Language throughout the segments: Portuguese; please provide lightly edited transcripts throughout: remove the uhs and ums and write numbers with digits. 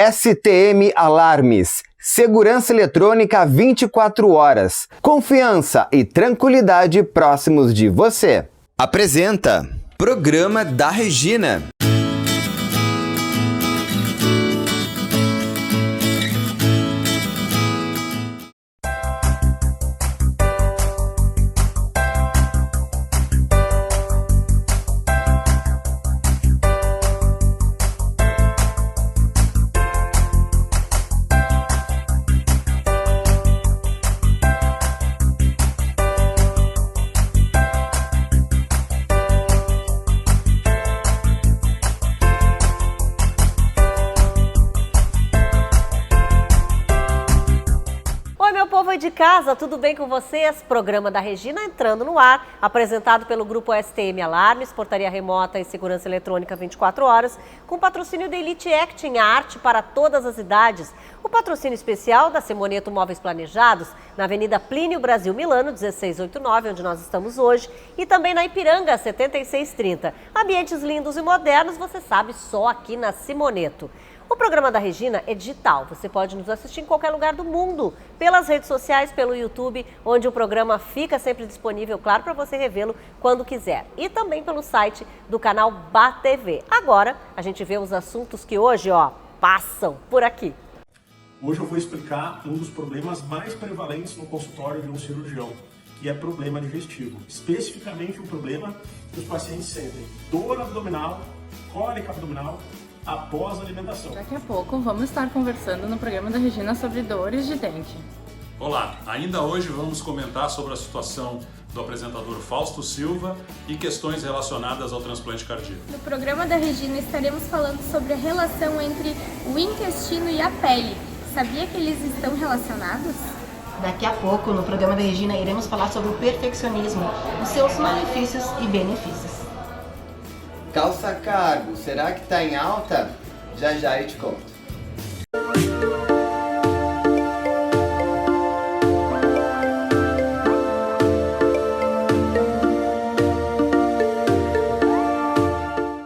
STM Alarmes. Segurança eletrônica 24 horas. Confiança e tranquilidade próximos de você. Apresenta Programa da Regina. De casa, tudo bem com vocês? Programa da Regina entrando no ar, apresentado pelo Grupo STM Alarmes, Portaria Remota e Segurança Eletrônica 24 horas, com patrocínio da Elite Acting, a arte para todas as idades. O patrocínio especial da Simoneto Móveis Planejados, na Avenida Plínio Brasil Milano, 1689, onde nós estamos hoje, e também na Ipiranga, 7630. Ambientes lindos e modernos, você sabe, só aqui na Simoneto. O programa da Regina é digital, você pode nos assistir em qualquer lugar do mundo, pelas redes sociais, pelo YouTube, onde o programa fica sempre disponível, claro, para você revê-lo quando quiser. E também pelo site do canal BATV. Agora, a gente vê os assuntos que hoje, passam por aqui. Hoje eu vou explicar um dos problemas mais prevalentes no consultório de um cirurgião, que é problema digestivo. Especificamente um problema que os pacientes sentem dor abdominal, cólica abdominal, após a alimentação. Daqui a pouco vamos estar conversando no programa da Regina sobre dores de dente. Olá, ainda hoje vamos comentar sobre a situação do apresentador Fausto Silva e questões relacionadas ao transplante cardíaco. No programa da Regina estaremos falando sobre a relação entre o intestino e a pele. Sabia que eles estão relacionados? Daqui a pouco, no programa da Regina, iremos falar sobre o perfeccionismo, os seus malefícios e benefícios. Calça cargo, será que tá em alta? Já já eu te conto.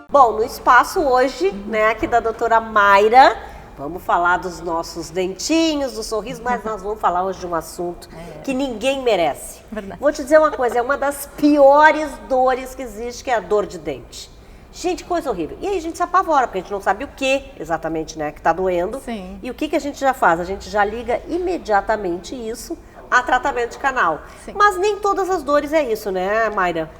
Bom, no espaço hoje, aqui da doutora Mayra, vamos falar dos nossos dentinhos, do sorriso, mas nós vamos falar hoje de um assunto que ninguém merece. Verdade. Vou te dizer uma coisa, é uma das piores dores que existe, que é a dor de dente. Gente, coisa horrível. E aí a gente se apavora, porque a gente não sabe o que exatamente, que tá doendo. Sim. E o que a gente já faz? A gente já liga imediatamente isso a tratamento de canal. Sim. Mas nem todas as dores é isso, né, Mayra?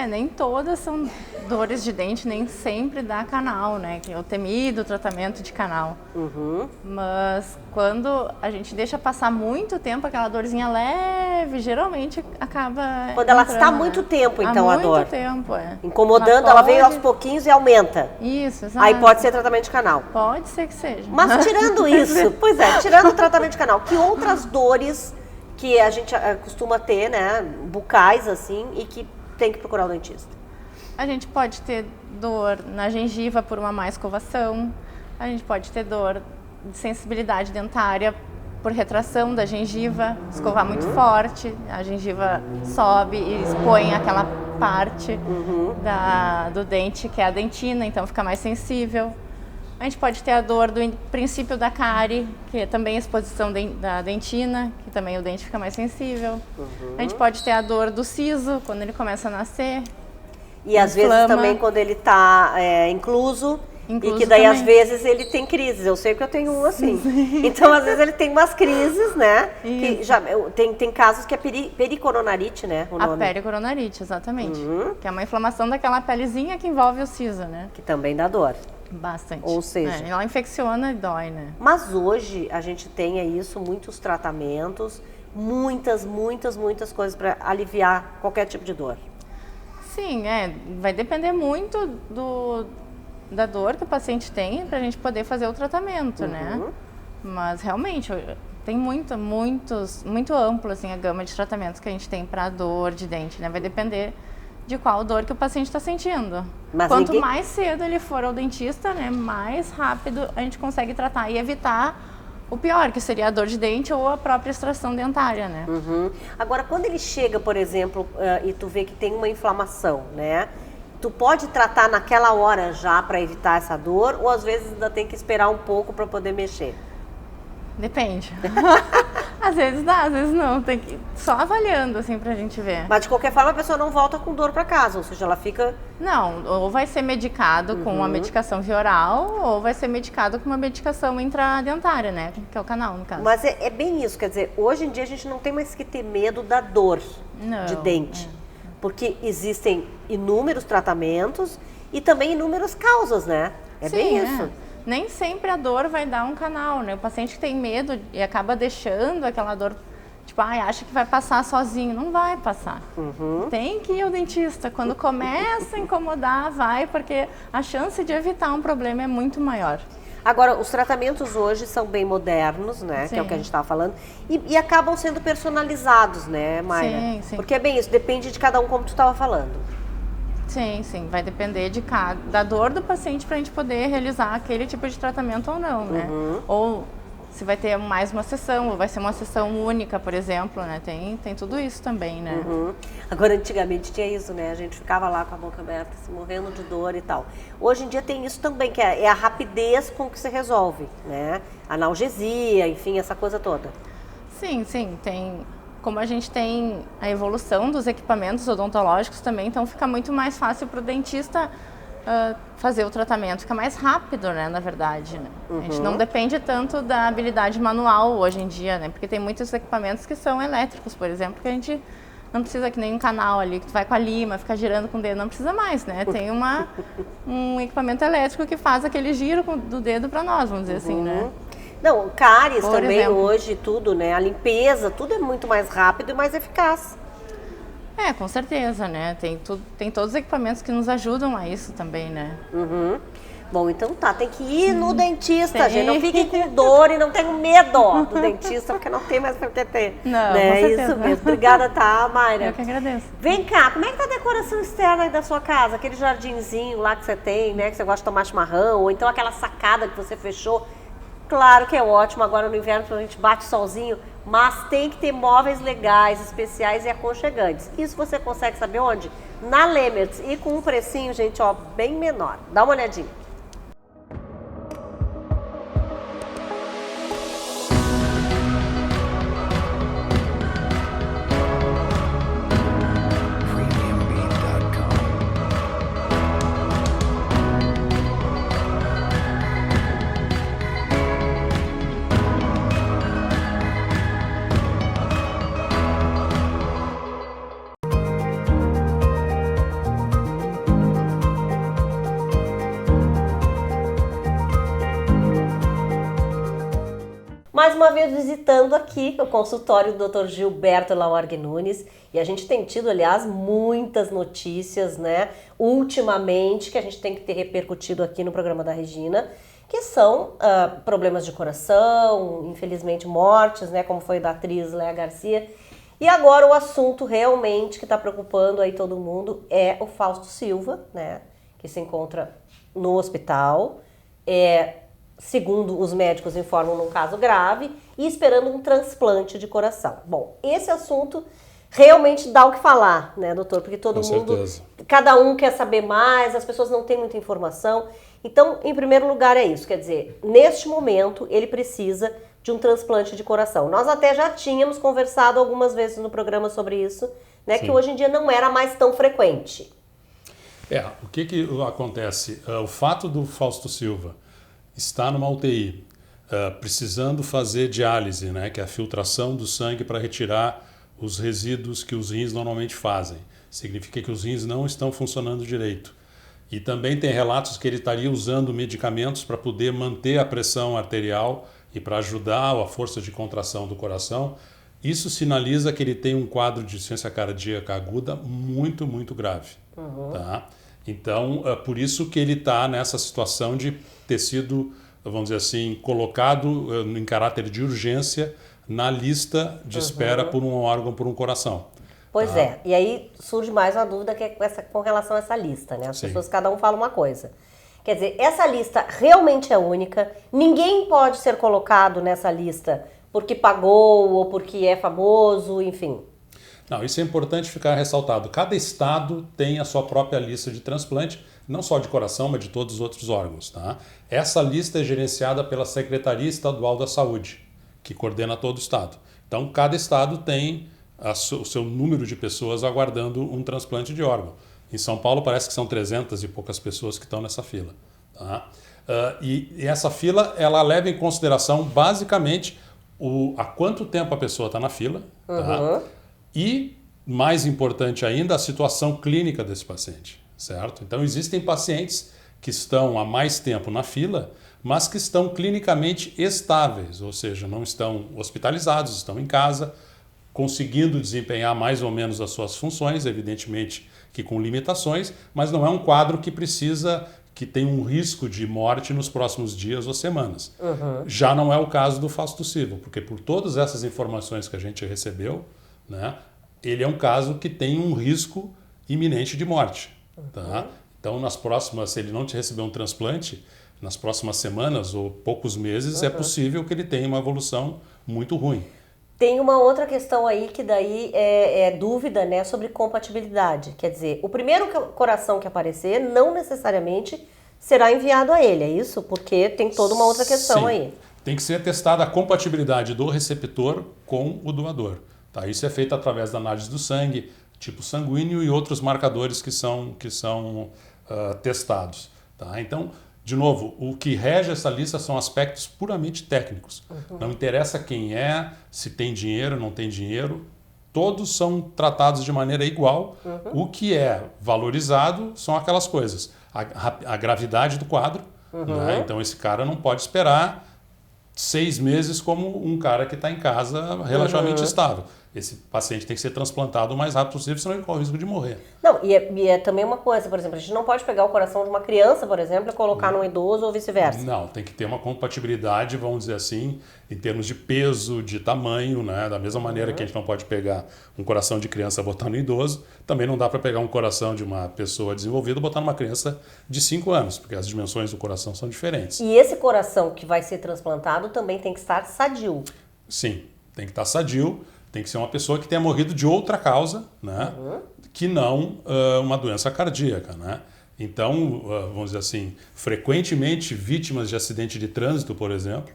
Nem todas são dores de dente, nem sempre dá canal, que é o temido tratamento de canal. Uhum. Mas quando a gente deixa passar muito tempo, aquela dorzinha leve, geralmente acaba Quando ela entrando, está há muito tempo, então, há a dor. muito tempo, Incomodando, ela veio aos pouquinhos e aumenta. Isso, exato. Aí pode ser tratamento de canal. Pode ser que seja. Mas tirando isso, tirando o tratamento de canal, que outras dores que a gente costuma ter, bucais, assim, e que tem que procurar o dentista? A gente pode ter dor na gengiva por uma má escovação, a gente pode ter dor de sensibilidade dentária por retração da gengiva, escovar muito forte, a gengiva sobe e expõe aquela parte do dente que é a dentina, então fica mais sensível. A gente pode ter a dor do princípio da cárie, que é também a exposição da dentina, que também o dente fica mais sensível. A gente pode ter a dor do siso, quando ele começa a nascer. E às vezes também quando ele está incluso, e que daí também. Às vezes ele tem crises. Eu sei que eu tenho um assim. Então às vezes ele tem umas crises, que tem casos que é pericoronarite, o nome. A pericoronarite, exatamente. Que é uma inflamação daquela pelezinha que envolve o siso, Que também dá dor. Bastante. Ou seja, ela infecciona e dói, Mas hoje a gente tem isso, muitos tratamentos, muitas coisas para aliviar qualquer tipo de dor. Sim, vai depender muito da dor que o paciente tem para a gente poder fazer o tratamento, Mas realmente tem muito amplo assim, a gama de tratamentos que a gente tem para dor de dente, Vai depender de qual dor que o paciente está sentindo. Mas quanto mais cedo ele for ao dentista, mais rápido a gente consegue tratar e evitar o pior, que seria a dor de dente ou a própria extração dentária, Agora, quando ele chega, por exemplo, e tu vê que tem uma inflamação, tu pode tratar naquela hora já para evitar essa dor, ou às vezes ainda tem que esperar um pouco para poder mexer? Depende. Às vezes dá, às vezes não. Tem que só avaliando, assim, pra gente ver. Mas de qualquer forma a pessoa não volta com dor para casa, ou seja, ela fica... Não, ou vai ser medicado com uma medicação via oral, ou vai ser medicado com uma medicação intradentária, né? Que é o canal, no caso. Mas é bem isso, quer dizer, hoje em dia a gente não tem mais que ter medo da dor de dente. Porque existem inúmeros tratamentos e também inúmeras causas, né? É bem isso. Nem sempre a dor vai dar um canal, né? O paciente que tem medo e acaba deixando aquela dor, tipo, acha que vai passar sozinho. Não vai passar. Tem que ir ao dentista. Quando começa a incomodar, vai, porque a chance de evitar um problema é muito maior. Agora, os tratamentos hoje são bem modernos, né? Sim. Que é o que a gente estava falando. E acabam sendo personalizados, né, Mayra? Sim. Porque é bem isso, depende de cada um, como tu estava falando. Sim, vai depender da dor do paciente para a gente poder realizar aquele tipo de tratamento ou não, né? Ou se vai ter mais uma sessão, ou vai ser uma sessão única, por exemplo, né? Tem tudo isso também, né? Agora, antigamente tinha isso, né? A gente ficava lá com a boca aberta, se morrendo de dor e tal. Hoje em dia tem isso também, que é a rapidez com que se resolve, né? Analgesia, enfim, essa coisa toda. Sim, tem... Como a gente tem a evolução dos equipamentos odontológicos também, então fica muito mais fácil para o dentista fazer o tratamento. Fica mais rápido, né, na verdade. Né? A gente não depende tanto da habilidade manual hoje em dia, né? Porque tem muitos equipamentos que são elétricos, por exemplo, que a gente não precisa que nem um canal ali, que tu vai com a lima, fica girando com o dedo, não precisa mais, né? Tem um equipamento elétrico que faz aquele giro do dedo para nós, vamos dizer assim, né? Não, cáries Por também exemplo. hoje, tudo, né? A limpeza, tudo é muito mais rápido e mais eficaz. Com certeza, né? Tem todos os equipamentos que nos ajudam a isso também, né? Bom, então tá, tem que ir no dentista, gente. Não fiquem com dor e não tenham medo do dentista, porque não tem mais pra que ter. Não, né? com certeza. Isso mesmo. Obrigada, tá, Mayra? Eu que agradeço. Vem cá, como é que tá a decoração externa aí da sua casa? Aquele jardinzinho lá que você tem, né? Que você gosta de tomar chimarrão, ou então aquela sacada que você fechou. Claro que é ótimo, agora no inverno a gente bate solzinho, mas tem que ter móveis legais, especiais e aconchegantes. Isso você consegue saber onde? Na Lemertz, e com um precinho, gente, ó, bem menor. Dá uma olhadinha. Mais uma vez visitando aqui o consultório do Dr. Gilberto Laorgue Nunes, e a gente tem tido, aliás, muitas notícias, né, ultimamente, que a gente tem que ter repercutido aqui no programa da Regina, que são problemas de coração, infelizmente mortes, né, como foi da atriz Léa Garcia. E agora o assunto realmente que está preocupando aí todo mundo é o Fausto Silva, né, que se encontra no hospital, segundo os médicos informam, num caso grave, e esperando um transplante de coração. Bom, esse assunto realmente dá o que falar, né, doutor? Porque todo mundo, certeza. Cada um quer saber mais, as pessoas não têm muita informação. Então, em primeiro lugar é isso, quer dizer, neste momento ele precisa de um transplante de coração. Nós até já tínhamos conversado algumas vezes no programa sobre isso, né, que hoje em dia não era mais tão frequente. O que acontece? O fato do Fausto Silva está numa UTI, precisando fazer diálise, né, que é a filtração do sangue para retirar os resíduos que os rins normalmente fazem. Significa que os rins não estão funcionando direito. E também tem relatos que ele estaria usando medicamentos para poder manter a pressão arterial e para ajudar a força de contração do coração. Isso sinaliza que ele tem um quadro de insuficiência cardíaca aguda muito, muito grave. Tá? Então, por isso que ele está nessa situação de ter sido, vamos dizer assim, colocado em caráter de urgência na lista de espera por um órgão, por um coração. Pois é, e aí surge mais uma dúvida que é com relação a essa lista, né? As pessoas, cada um fala uma coisa. Quer dizer, essa lista realmente é única, ninguém pode ser colocado nessa lista porque pagou ou porque é famoso, enfim. Não, isso é importante ficar ressaltado. Cada estado tem a sua própria lista de transplante, não só de coração, mas de todos os outros órgãos. Tá? Essa lista é gerenciada pela Secretaria Estadual da Saúde, que coordena todo o estado. Então, cada estado tem o seu número de pessoas aguardando um transplante de órgão. Em São Paulo parece que são 300 e poucas pessoas que estão nessa fila. Tá? E essa fila ela leva em consideração basicamente há quanto tempo a pessoa está na fila, tá? E, mais importante ainda, a situação clínica desse paciente, certo? Então, existem pacientes que estão há mais tempo na fila, mas que estão clinicamente estáveis, ou seja, não estão hospitalizados, estão em casa, conseguindo desempenhar mais ou menos as suas funções, evidentemente que com limitações, mas não é um quadro que tem um risco de morte nos próximos dias ou semanas. Já não é o caso do Fausto Silva, porque por todas essas informações que a gente recebeu, né, ele é um caso que tem um risco iminente de morte. Tá? Então, se ele não te receber um transplante, nas próximas semanas ou poucos meses, é possível que ele tenha uma evolução muito ruim. Tem uma outra questão aí que daí é dúvida, né, sobre compatibilidade. Quer dizer, o primeiro coração que aparecer não necessariamente será enviado a ele, é isso? Porque tem toda uma outra questão. Sim. Aí. Tem que ser testada a compatibilidade do receptor com o doador. Tá? Isso é feito através da análise do sangue, tipo sanguíneo e outros marcadores que são testados. Tá? Então, de novo, o que rege essa lista são aspectos puramente técnicos. Não interessa quem é, se tem dinheiro, não tem dinheiro, todos são tratados de maneira igual. O que é valorizado são aquelas coisas. A gravidade do quadro, né? Então esse cara não pode esperar 6 meses como um cara que está em casa relativamente estável. Esse paciente tem que ser transplantado o mais rápido possível, senão ele corre o risco de morrer. Não, e é também uma coisa, por exemplo, a gente não pode pegar o coração de uma criança, por exemplo, e colocar num idoso ou vice-versa. Não, tem que ter uma compatibilidade, vamos dizer assim, em termos de peso, de tamanho, né? Da mesma maneira que a gente não pode pegar um coração de criança e botar no idoso, também não dá para pegar um coração de uma pessoa desenvolvida e botar numa criança de 5 anos, porque as dimensões do coração são diferentes. E esse coração que vai ser transplantado também tem que estar sadio. Sim, tem que estar sadio. Tem que ser uma pessoa que tenha morrido de outra causa, né? Que não uma doença cardíaca. Né? Então, vamos dizer assim, frequentemente vítimas de acidente de trânsito, por exemplo,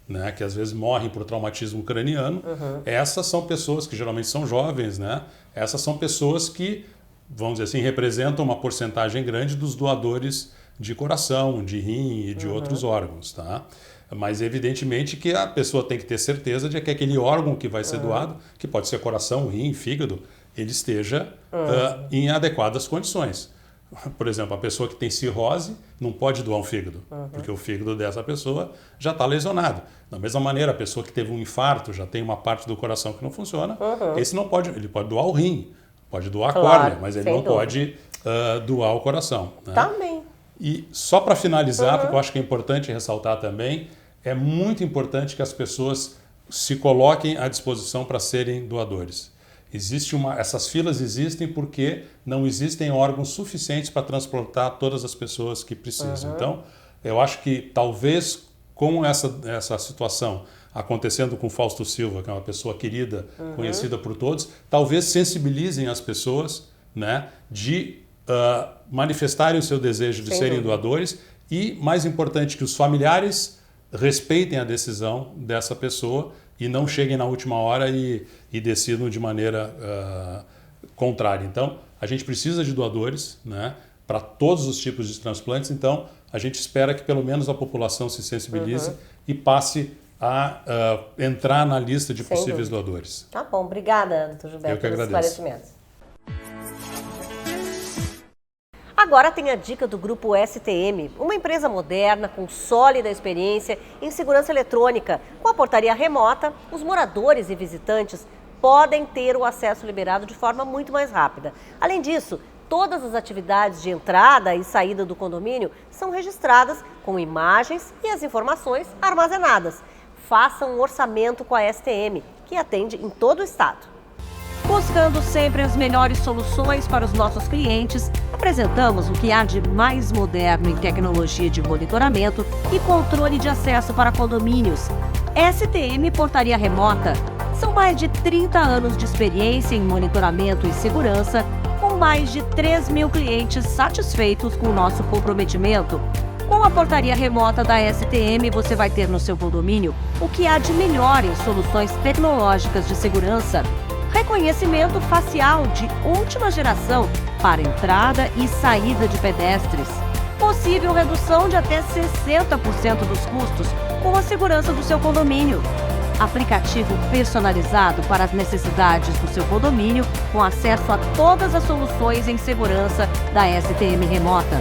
né? Que às vezes morrem por traumatismo craniano, essas são pessoas que geralmente são jovens, né? Essas são pessoas que, vamos dizer assim, representam uma porcentagem grande dos doadores de coração, de rim e de outros órgãos. Tá? Mas evidentemente que a pessoa tem que ter certeza de que aquele órgão que vai ser doado, que pode ser coração, rim, fígado, ele esteja em adequadas condições. Por exemplo, a pessoa que tem cirrose não pode doar um fígado, porque o fígado dessa pessoa já está lesionado. Da mesma maneira, a pessoa que teve um infarto, já tem uma parte do coração que não funciona, esse não pode, ele pode doar o rim, pode doar a córnea, mas ele não pode doar o coração. Né? Também. E só para finalizar, porque eu acho que é importante ressaltar também, é muito importante que as pessoas se coloquem à disposição para serem doadores. Essas filas existem porque não existem órgãos suficientes para transplantar todas as pessoas que precisam. Então, eu acho que talvez com essa situação acontecendo com Fausto Silva, que é uma pessoa querida, conhecida por todos, talvez sensibilizem as pessoas, né, de manifestarem o seu desejo de serem doadores e, mais importante, que os familiares respeitem a decisão dessa pessoa e não cheguem na última hora e decidam de maneira contrária. Então, a gente precisa de doadores, né, para todos os tipos de transplantes, então a gente espera que pelo menos a população se sensibilize e passe a entrar na lista de possíveis doadores. Tá bom, obrigada, Dr. Gilberto, pelos esclarecimentos. Agora tem a dica do Grupo STM, uma empresa moderna com sólida experiência em segurança eletrônica. Com a portaria remota, os moradores e visitantes podem ter o acesso liberado de forma muito mais rápida. Além disso, todas as atividades de entrada e saída do condomínio são registradas com imagens e as informações armazenadas. Faça um orçamento com a STM, que atende em todo o estado. Buscando sempre as melhores soluções para os nossos clientes, apresentamos o que há de mais moderno em tecnologia de monitoramento e controle de acesso para condomínios. STM Portaria Remota. São mais de 30 anos de experiência em monitoramento e segurança, com mais de 3 mil clientes satisfeitos com o nosso comprometimento. Com a portaria remota da STM, você vai ter no seu condomínio o que há de melhor em soluções tecnológicas de segurança. Reconhecimento facial de última geração para entrada e saída de pedestres. Possível redução de até 60% dos custos com a segurança do seu condomínio. Aplicativo personalizado para as necessidades do seu condomínio, com acesso a todas as soluções em segurança da STM remota.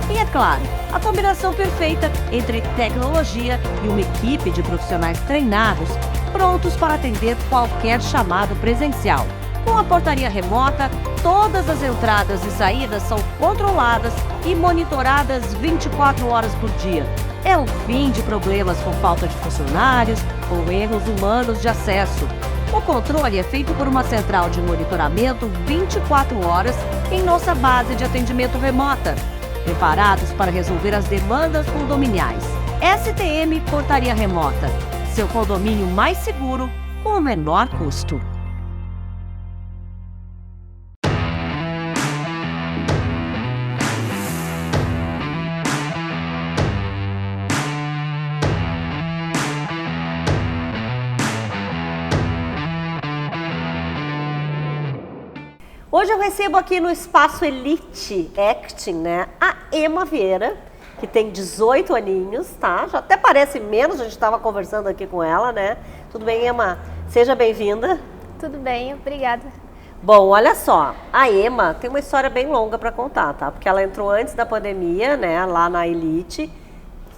E é claro, a combinação perfeita entre tecnologia e uma equipe de profissionais treinados, prontos para atender qualquer chamado presencial. Com a portaria remota, todas as entradas e saídas são controladas e monitoradas 24 horas por dia. É o fim de problemas com falta de funcionários ou erros humanos de acesso. O controle é feito por uma central de monitoramento 24 horas em nossa base de atendimento remota, preparados para resolver as demandas condominiais. STM Portaria Remota, seu condomínio mais seguro com o menor custo. Hoje eu recebo aqui no Espaço Elite Acting, né, a Ema Vieira, que tem 18 aninhos, tá? Já até parece menos, a gente estava conversando aqui com ela, né? Tudo bem, Ema? Seja bem-vinda. Tudo bem, obrigada. Bom, olha só, a Ema tem uma história bem longa para contar, tá? Porque ela entrou antes da pandemia, né, lá na Elite,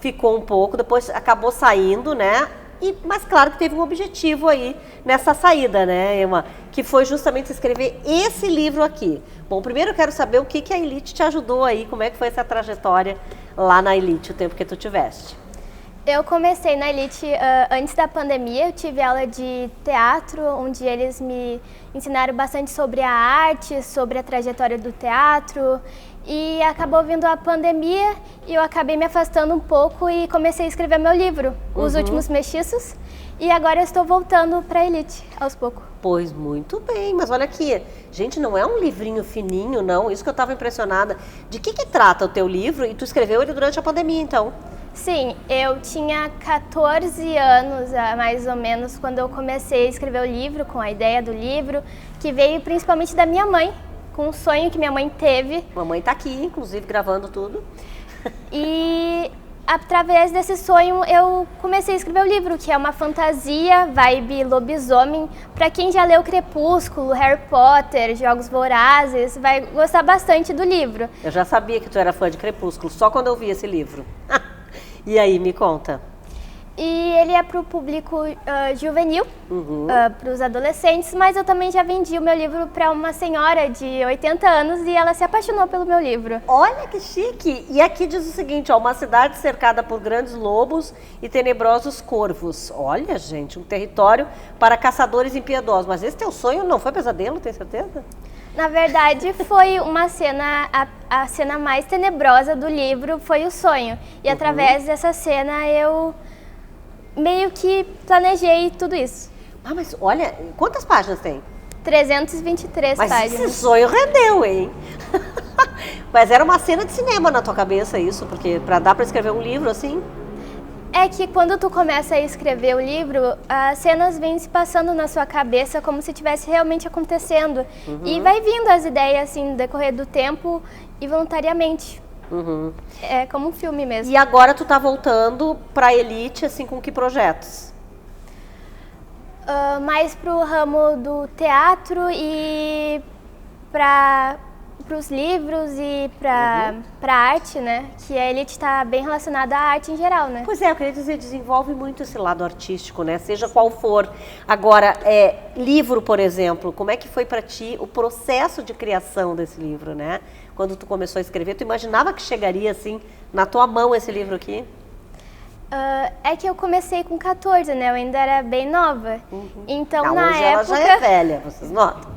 ficou um pouco, depois acabou saindo, né? Mas claro que teve um objetivo aí nessa saída, né, Ema? Que foi justamente escrever esse livro aqui. Bom, primeiro eu quero saber o que a Elite te ajudou aí, como é que foi essa trajetória lá na Elite, o tempo que tu tiveste. Eu comecei na Elite antes da pandemia, eu tive aula de teatro, onde eles me ensinaram bastante sobre a arte, sobre a trajetória do teatro. E acabou vindo a pandemia e eu acabei me afastando um pouco e comecei a escrever meu livro, Os Últimos Mestiços. E agora eu estou voltando para a Elite, aos poucos. Pois muito bem, mas olha aqui, gente, não é um livrinho fininho, não, isso que eu estava impressionada. De que trata o teu livro? E tu escreveu ele durante a pandemia, então? Sim, eu tinha 14 anos, mais ou menos, quando eu comecei a escrever o livro, com a ideia do livro, que veio principalmente da minha mãe, com um sonho que minha mãe teve. Mamãe tá aqui, inclusive, gravando tudo. E através desse sonho eu comecei a escrever o livro, que é uma fantasia, vibe lobisomem. Para quem já leu Crepúsculo, Harry Potter, Jogos Vorazes, vai gostar bastante do livro. Eu já sabia que tu era fã de Crepúsculo, só quando eu vi esse livro. E aí, me conta. E ele é para o público juvenil, para os adolescentes, mas eu também já vendi o meu livro para uma senhora de 80 anos e ela se apaixonou pelo meu livro. Olha que chique! E aqui diz o seguinte, ó, uma cidade cercada por grandes lobos e tenebrosos corvos. Olha, gente, um território para caçadores impiedosos. Mas esse teu sonho não foi pesadelo, tem certeza? Na verdade, foi uma cena, a cena mais tenebrosa do livro foi o sonho. E através dessa cena eu meio que planejei tudo isso. Ah, mas olha, quantas páginas tem? 323 mas páginas. Esse sonho rendeu, hein? Mas era uma cena de cinema na tua cabeça isso, porque dá pra escrever um livro assim? É que quando tu começa a escrever o livro, as cenas vêm se passando na sua cabeça como se estivesse realmente acontecendo. E vai vindo as ideias assim no decorrer do tempo e voluntariamente. É como um filme mesmo. E agora tu tá voltando pra Elite, assim, com que projetos? Mais pro ramo do teatro e para os livros e para arte, né? Que a Elite está bem relacionada à arte em geral, né? Pois é, eu queria dizer, desenvolve muito esse lado artístico, né? Seja qual for. Agora, livro, por exemplo, como é que foi para ti o processo de criação desse livro, né? Quando tu começou a escrever, tu imaginava que chegaria, assim, na tua mão esse livro aqui? É que eu comecei com 14, né? Eu ainda era bem nova. Então, não, na hoje época... ela já é velha, vocês notam?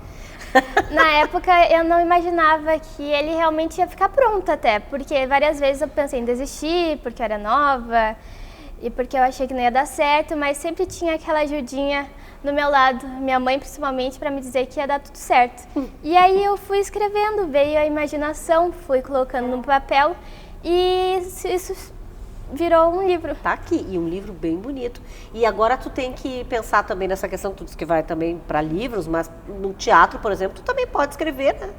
Na época, eu não imaginava que ele realmente ia ficar pronto até. Porque várias vezes eu pensei em desistir, porque eu era nova. E porque eu achei que não ia dar certo. Mas sempre tinha aquela ajudinha do meu lado, minha mãe principalmente, para me dizer que ia dar tudo certo. E aí eu fui escrevendo, veio a imaginação, fui colocando no papel e isso virou um livro. Tá aqui, e um livro bem bonito. E agora tu tem que pensar também nessa questão, tu disse que vai também para livros, mas no teatro, por exemplo, tu também pode escrever, né?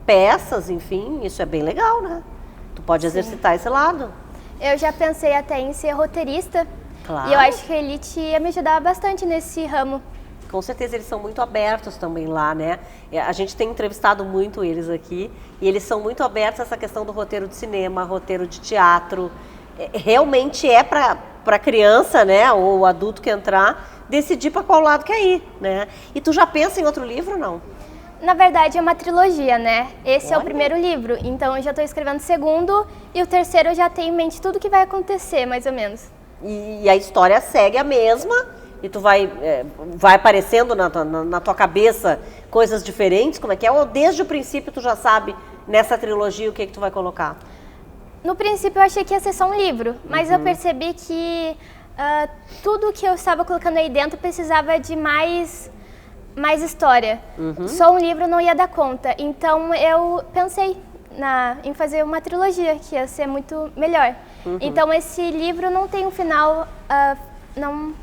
Peças, enfim, isso é bem legal, né? Tu pode exercitar esse lado. Eu já pensei até em ser roteirista. Claro. E eu acho que a Elite ia me ajudar bastante nesse ramo. Com certeza eles são muito abertos também lá, né? A gente tem entrevistado muito eles aqui e eles são muito abertos a essa questão do roteiro de cinema, roteiro de teatro. Realmente é para criança, né, ou adulto que entrar, decidir para qual lado quer ir, né? E tu já pensa em outro livro ou não? Na verdade é uma trilogia, né? Esse é o Olha. primeiro livro, então eu já estou escrevendo o segundo e o terceiro eu já tenho em mente tudo que vai acontecer, mais ou menos. E a história segue a mesma e tu vai aparecendo na tua cabeça coisas diferentes, como é que é? Ou desde o princípio tu já sabe nessa trilogia o que tu vai colocar? No princípio eu achei que ia ser só um livro, mas eu percebi que tudo que eu estava colocando aí dentro precisava de mais história. Só um livro não ia dar conta, então eu pensei em fazer uma trilogia, que ia ser muito melhor. Então esse livro não tem um final, não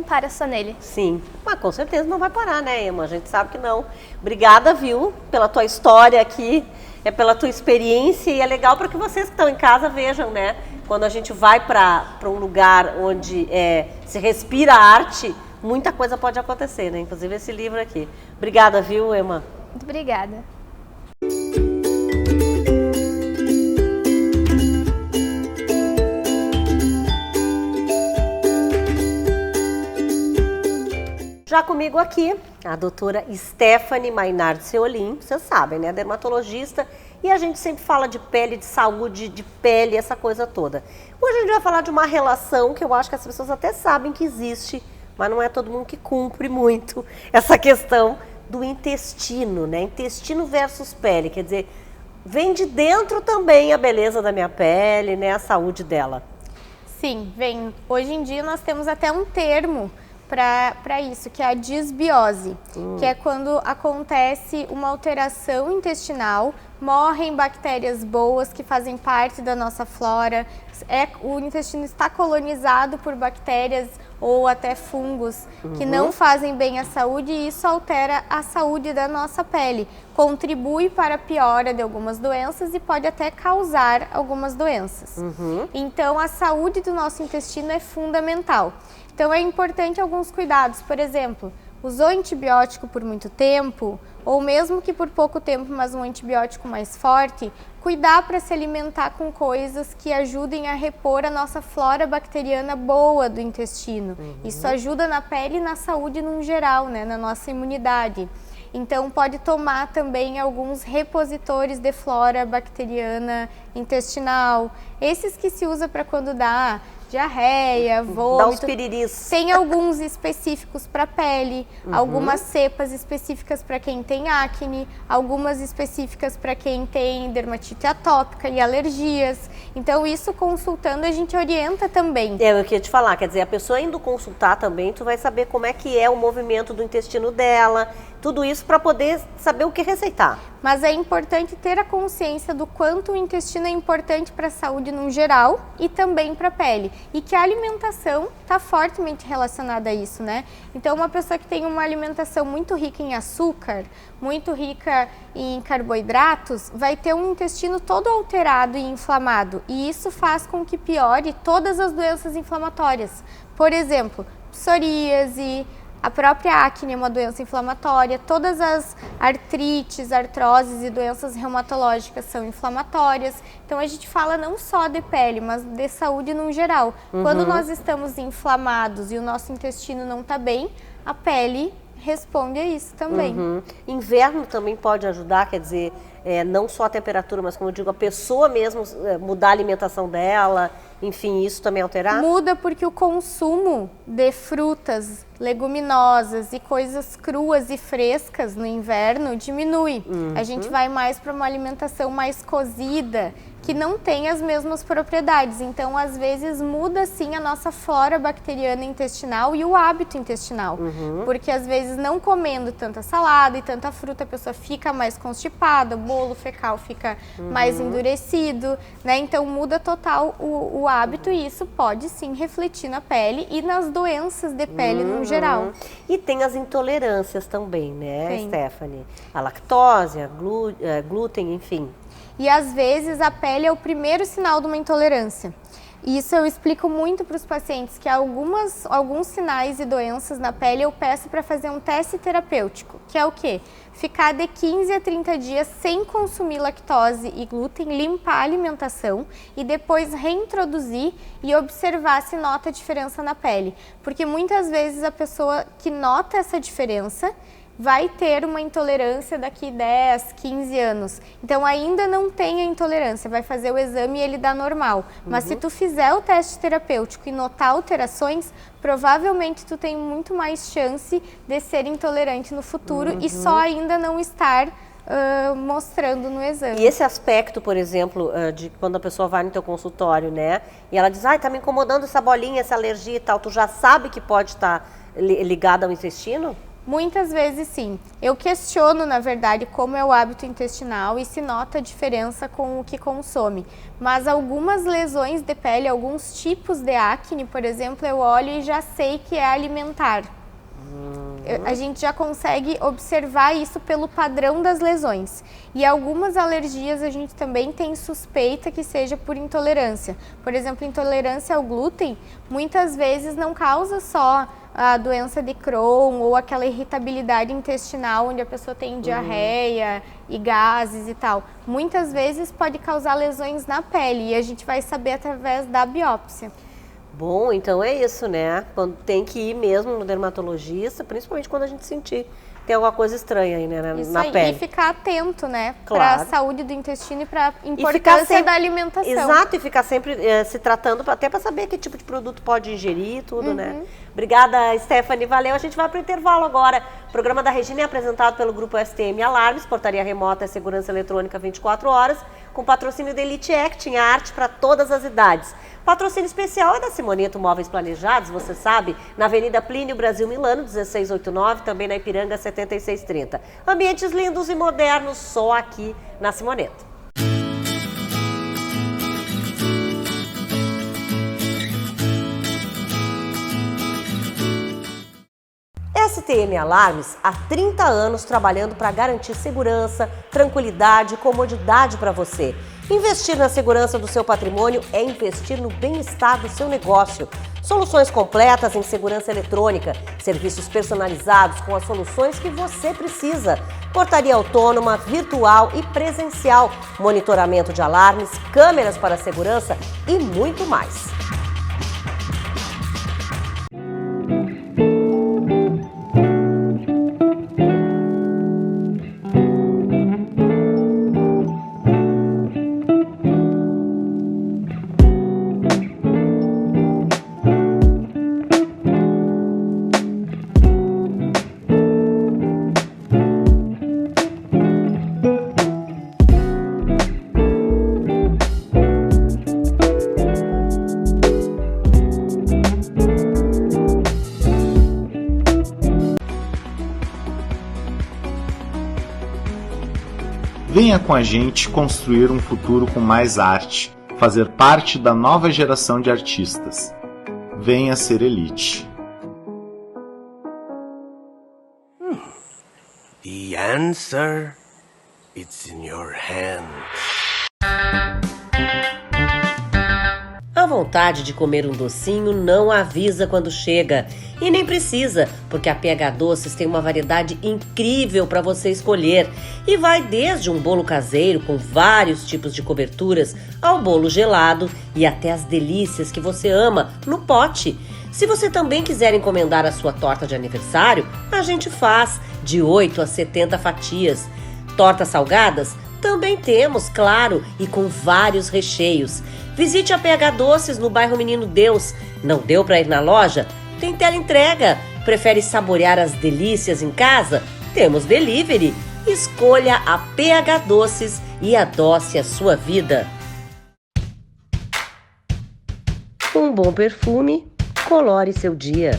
para só nele. Sim, mas com certeza não vai parar, né, Emma? A gente sabe que não. Obrigada, viu, pela tua história aqui, pela tua experiência, e é legal para que vocês que estão em casa vejam, né? Quando a gente vai para um lugar onde se respira arte, muita coisa pode acontecer, né? Inclusive esse livro aqui. Obrigada, viu, Emma? Muito obrigada. Já comigo aqui, a doutora Stephanie Maynard Seolim, vocês sabem, né? Dermatologista, e a gente sempre fala de pele, de saúde, de pele, essa coisa toda. Hoje a gente vai falar de uma relação que eu acho que as pessoas até sabem que existe, mas não é todo mundo que cumpre muito essa questão do intestino, né? Intestino versus pele, quer dizer, vem de dentro também a beleza da minha pele, né? A saúde dela. Sim, vem. Hoje em dia nós temos até um termo para isso, que é a disbiose, que é quando acontece uma alteração intestinal, morrem bactérias boas que fazem parte da nossa flora, o intestino está colonizado por bactérias ou até fungos que não fazem bem à saúde, e isso altera a saúde da nossa pele, contribui para a piora de algumas doenças e pode até causar algumas doenças. Então a saúde do nosso intestino é fundamental. Então é importante alguns cuidados, por exemplo, usou antibiótico por muito tempo, ou mesmo que por pouco tempo, mas um antibiótico mais forte, cuidar para se alimentar com coisas que ajudem a repor a nossa flora bacteriana boa do intestino. Isso ajuda na pele e na saúde no geral, né, na nossa imunidade. Então pode tomar também alguns repositores de flora bacteriana intestinal, esses que se usa para quando dá diarreia, vômito. Dá uns piriris. Tem alguns específicos para pele, algumas cepas específicas para quem tem acne, algumas específicas para quem tem dermatite atópica e alergias. Então isso consultando a gente orienta também. Eu queria te falar, quer dizer, a pessoa indo consultar também, tu vai saber como é que é o movimento do intestino dela, tudo isso para poder saber o que receitar. Mas é importante ter a consciência do quanto o intestino é importante para a saúde no geral e também para a pele. E que a alimentação está fortemente relacionada a isso, né? Então uma pessoa que tem uma alimentação muito rica em açúcar, muito rica em carboidratos, vai ter um intestino todo alterado e inflamado. E isso faz com que piore todas as doenças inflamatórias. Por exemplo, psoríase, a própria acne é uma doença inflamatória, todas as artrites, artroses e doenças reumatológicas são inflamatórias. Então a gente fala não só de pele, mas de saúde no geral. Quando nós estamos inflamados e o nosso intestino não está bem, a pele responde a isso também. Inverno também pode ajudar, quer dizer, não só a temperatura, mas como eu digo, a pessoa mesmo mudar a alimentação dela, enfim, isso também alterar? Muda porque o consumo de frutas, leguminosas e coisas cruas e frescas no inverno diminui. A gente vai mais para uma alimentação mais cozida, que não tem as mesmas propriedades. Então, às vezes, muda sim a nossa flora bacteriana intestinal e o hábito intestinal. Porque, às vezes, não comendo tanta salada e tanta fruta, a pessoa fica mais constipada, o bolo fecal fica mais endurecido, né? Então, muda total o hábito e isso pode sim refletir na pele e nas doenças de pele no geral. E tem as intolerâncias também, né, Tem. Stephanie? A lactose, a glúten, enfim. E às vezes a pele é o primeiro sinal de uma intolerância. E isso eu explico muito para os pacientes, que alguns sinais e doenças na pele eu peço para fazer um teste terapêutico, que é o quê? Ficar de 15 a 30 dias sem consumir lactose e glúten, limpar a alimentação e depois reintroduzir e observar se nota diferença na pele. Porque muitas vezes a pessoa que nota essa diferença vai ter uma intolerância daqui 10, 15 anos. Então, ainda não tem a intolerância, vai fazer o exame e ele dá normal. Mas se tu fizer o teste terapêutico e notar alterações, provavelmente tu tem muito mais chance de ser intolerante no futuro e só ainda não estar mostrando no exame. E esse aspecto, por exemplo, de quando a pessoa vai no teu consultório, né? E ela diz, tá me incomodando essa bolinha, essa alergia e tal, tu já sabe que pode estar ligada ao intestino? Muitas vezes sim. Eu questiono, na verdade, como é o hábito intestinal e se nota a diferença com o que consome. Mas algumas lesões de pele, alguns tipos de acne, por exemplo, eu olho e já sei que é alimentar. A gente já consegue observar isso pelo padrão das lesões. E algumas alergias a gente também tem suspeita que seja por intolerância. Por exemplo, intolerância ao glúten muitas vezes não causa só a doença de Crohn ou aquela irritabilidade intestinal onde a pessoa tem diarreia e gases e tal. Muitas vezes pode causar lesões na pele e a gente vai saber através da biópsia. Bom, então é isso, né? Quando tem que ir mesmo no dermatologista, principalmente quando a gente sentir que tem alguma coisa estranha aí, né, na pele. E ficar atento, né, Claro. para a saúde do intestino e para a importância da alimentação. Exato, e ficar sempre se tratando, até para saber que tipo de produto pode ingerir e tudo, né? Obrigada, Stephanie, valeu. A gente vai para o intervalo agora. O programa da Regina é apresentado pelo Grupo STM Alarmes, portaria remota e segurança eletrônica 24 horas, com patrocínio da Elite Acting, a arte para todas as idades. Patrocínio especial é da Simoneto Móveis Planejados, você sabe, na Avenida Plínio Brasil Milano, 1689, também na Ipiranga 7630. Ambientes lindos e modernos só aqui na Simoneto. STM Alarmes, há 30 anos trabalhando para garantir segurança, tranquilidade e comodidade para você. Investir na segurança do seu patrimônio é investir no bem-estar do seu negócio. Soluções completas em segurança eletrônica, serviços personalizados com as soluções que você precisa. Portaria autônoma, virtual e presencial, monitoramento de alarmes, câmeras para segurança e muito mais. Venha com a gente construir um futuro com mais arte, fazer parte da nova geração de artistas. Venha ser Elite. The answer, it's in your hands. A vontade de comer um docinho não avisa quando chega. E nem precisa, porque a PH Doces tem uma variedade incrível para você escolher. E vai desde um bolo caseiro com vários tipos de coberturas, ao bolo gelado e até as delícias que você ama no pote. Se você também quiser encomendar a sua torta de aniversário, a gente faz de 8 a 70 fatias. Tortas salgadas? Também temos, claro, e com vários recheios. Visite a PH Doces no bairro Menino Deus. Não deu para ir na loja? Tem teleentrega. Prefere saborear as delícias em casa? Temos delivery. Escolha a PH Doces e adoce a sua vida. Um bom perfume colore seu dia.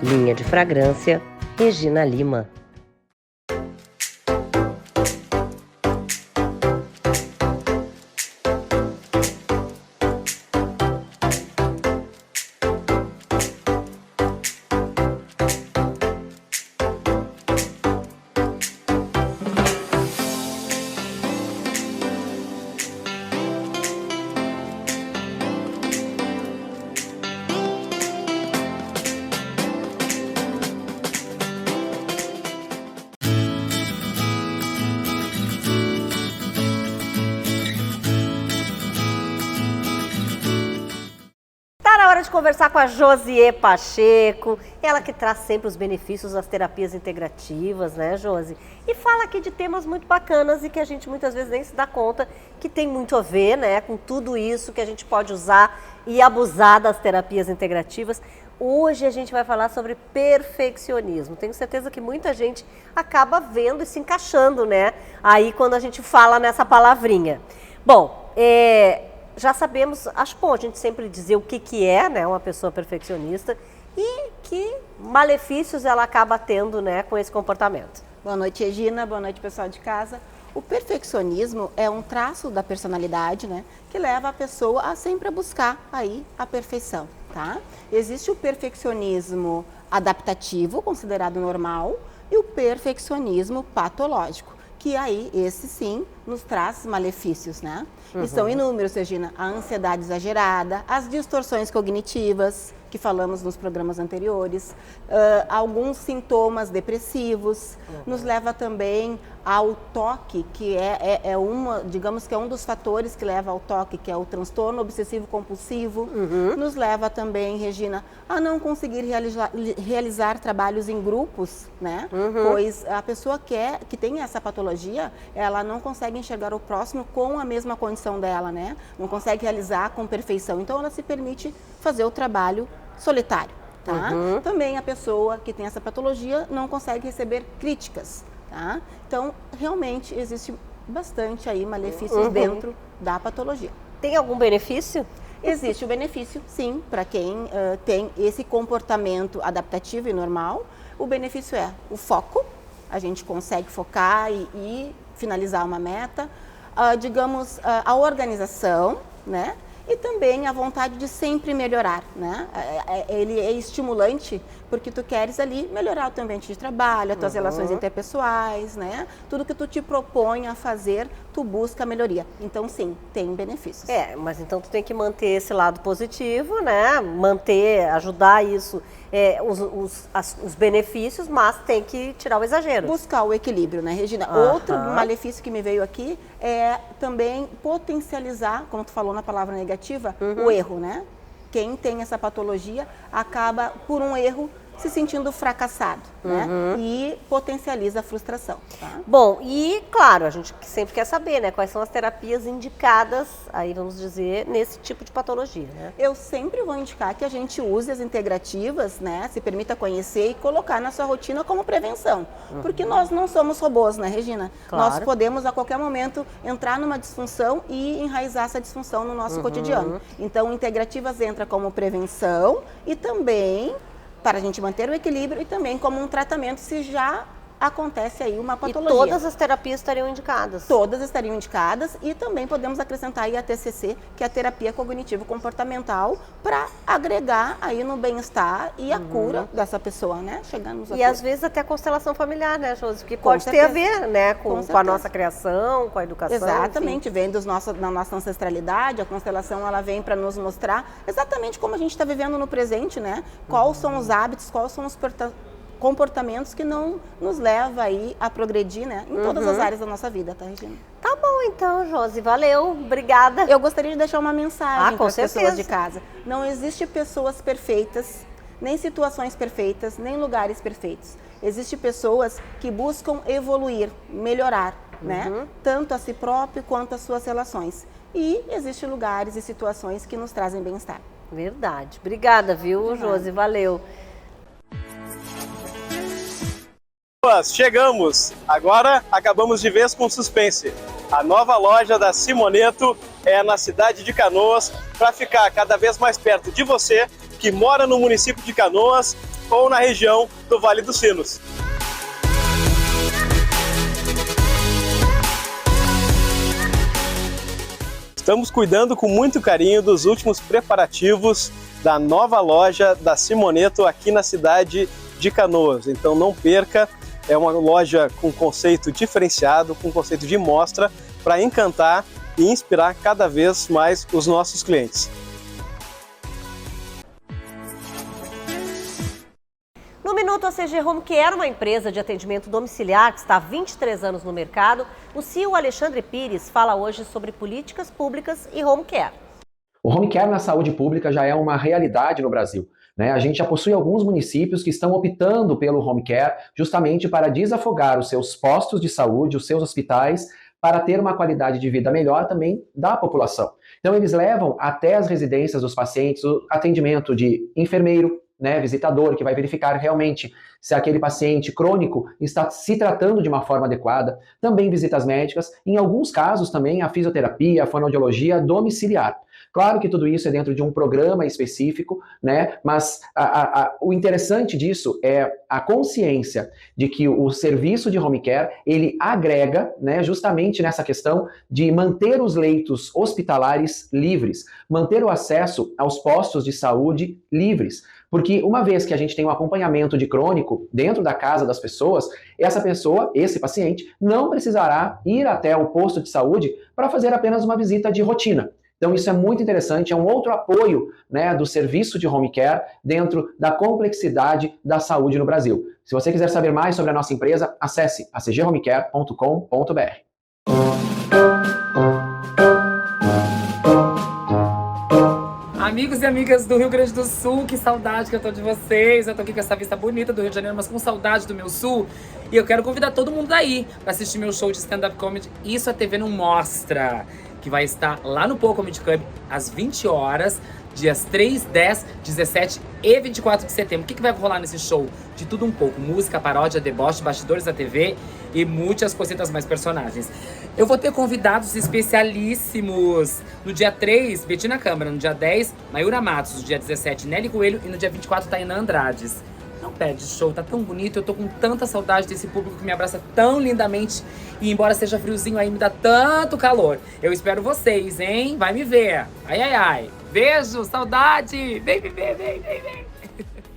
Linha de fragrância, Regina Lima. De conversar com a Josiê Pacheco, ela que traz sempre os benefícios das terapias integrativas, né, Josi? E fala aqui de temas muito bacanas e que a gente muitas vezes nem se dá conta que tem muito a ver, né, com tudo isso que a gente pode usar e abusar das terapias integrativas. Hoje a gente vai falar sobre perfeccionismo. Tenho certeza que muita gente acaba vendo e se encaixando, né, aí quando a gente fala nessa palavrinha. Bom, já sabemos, acho bom a gente sempre dizer o que é, né, uma pessoa perfeccionista e que malefícios ela acaba tendo, né, com esse comportamento. Boa noite, Regina. Boa noite, pessoal de casa. O perfeccionismo é um traço da personalidade, né, que leva a pessoa a sempre buscar aí a perfeição, tá? Existe o perfeccionismo adaptativo, considerado normal, e o perfeccionismo patológico, que aí, esse sim, nos traz malefícios, né? E são inúmeros, Regina. A ansiedade exagerada, as distorções cognitivas, que falamos nos programas anteriores, alguns sintomas depressivos, nos leva também ao toque, que digamos que é um dos fatores que leva ao toque, que é o transtorno obsessivo-compulsivo. Nos leva também, Regina, a não conseguir realizar trabalhos em grupos, né? Pois a pessoa que tem essa patologia, ela não consegue enxergar o próximo com a mesma condição dela, né? Não consegue realizar com perfeição. Então, ela se permite fazer o trabalho solitário, tá? Também a pessoa que tem essa patologia não consegue receber críticas, tá? Então, realmente, existe bastante aí malefícios dentro da patologia. Tem algum benefício? Existe o benefício, sim, para quem tem esse comportamento adaptativo e normal. O benefício é o foco, a gente consegue focar e finalizar uma meta, digamos, a organização, né? E também a vontade de sempre melhorar, né? Ele é estimulante porque tu queres ali melhorar o teu ambiente de trabalho, as tuas relações interpessoais, né? Tudo que tu te propõe a fazer, tu busca melhoria. Então, sim, tem benefícios. Mas então tu tem que manter esse lado positivo, né? Ajudar isso, os benefícios, mas tem que tirar o exagero. Buscar o equilíbrio, né, Regina? Outro malefício que me veio aqui é também potencializar, como tu falou na palavra negativa, o erro, né? Quem tem essa patologia acaba, por um erro, se sentindo fracassado, né? E potencializa a frustração, tá? Bom, e claro, a gente sempre quer saber, né? Quais são as terapias indicadas, aí vamos dizer, nesse tipo de patologia, né? Eu sempre vou indicar que a gente use as integrativas, né? Se permita conhecer e colocar na sua rotina como prevenção. Porque nós não somos robôs, né, Regina? Claro. Nós podemos, a qualquer momento, entrar numa disfunção e enraizar essa disfunção no nosso cotidiano. Então, integrativas entra como prevenção e também para a gente manter o equilíbrio e também como um tratamento se já acontece aí uma patologia. E todas as terapias estariam indicadas? Todas estariam indicadas e também podemos acrescentar aí a TCC, que é a terapia cognitivo-comportamental, para agregar aí no bem-estar e a cura dessa pessoa, né? Chegamos e às vezes até a constelação familiar, né, Josi? Que pode ter a ver, né, com a nossa criação, com a educação. Exatamente, vem da nossa ancestralidade, a constelação ela vem para nos mostrar exatamente como a gente está vivendo no presente, né? Quais são os hábitos, quais são os comportamentos que não nos leva aí a progredir, né, em todas as áreas da nossa vida, tá, Regina? Tá bom então, Josi, valeu, obrigada. Eu gostaria de deixar uma mensagem para as pessoas de casa. Não existe pessoas perfeitas, nem situações perfeitas, nem lugares perfeitos. Existem pessoas que buscam evoluir, melhorar, né? Tanto a si próprio quanto as suas relações. E existem lugares e situações que nos trazem bem-estar. Verdade. Obrigada, viu, Josi? Valeu. Chegamos! Agora acabamos de vez com suspense. A nova loja da Simoneto é na cidade de Canoas, para ficar cada vez mais perto de você que mora no município de Canoas ou na região do Vale dos Sinos. Estamos cuidando com muito carinho dos últimos preparativos da nova loja da Simoneto aqui na cidade de Canoas. Então não perca, é uma loja com conceito diferenciado, com conceito de mostra para encantar e inspirar cada vez mais os nossos clientes. No Minuto ACG Home Care, uma empresa de atendimento domiciliar que está há 23 anos no mercado, o CEO Alexandre Pires fala hoje sobre políticas públicas e home care. O home care na saúde pública já é uma realidade no Brasil, né? A gente já possui alguns municípios que estão optando pelo home care justamente para desafogar os seus postos de saúde, os seus hospitais, para ter uma qualidade de vida melhor também da população. Então eles levam até as residências dos pacientes o atendimento de enfermeiro, né, visitador, que vai verificar realmente se aquele paciente crônico está se tratando de uma forma adequada, também visitas médicas, em alguns casos também a fisioterapia, a fonoaudiologia domiciliar. Claro que tudo isso é dentro de um programa específico, né, mas o interessante disso é a consciência de que o serviço de home care, ele agrega, né, justamente nessa questão de manter os leitos hospitalares livres, manter o acesso aos postos de saúde livres. Porque uma vez que a gente tem um acompanhamento de crônico dentro da casa das pessoas, essa pessoa, esse paciente, não precisará ir até o posto de saúde para fazer apenas uma visita de rotina. Então isso é muito interessante, é um outro apoio, né, do serviço de home care dentro da complexidade da saúde no Brasil. Se você quiser saber mais sobre a nossa empresa, acesse acghomecare.com.br. Amigos e amigas do Rio Grande do Sul, que saudade que eu tô de vocês. Eu tô aqui com essa vista bonita do Rio de Janeiro, mas com saudade do meu sul. E eu quero convidar todo mundo aí pra assistir meu show de stand-up comedy Isso a TV Não Mostra, que vai estar lá no Poa Comedy Club às 20 horas, dias 3, 10, 17 e 24 de setembro. O que vai rolar nesse show? De tudo um pouco. Música, paródia, deboche, bastidores da TV e muitas cositas mais personagens. Eu vou ter convidados especialíssimos. No dia 3, Betina Câmara. No dia 10, Mayura Matos. No dia 17, Nelly Coelho. E no dia 24, Tainá Andrades. Não perde show, tá tão bonito. Eu tô com tanta saudade desse público que me abraça tão lindamente. E embora seja friozinho aí, me dá tanto calor. Eu espero vocês, hein? Vai me ver. Ai, ai, ai. Beijo, saudade. Vem me ver, vem.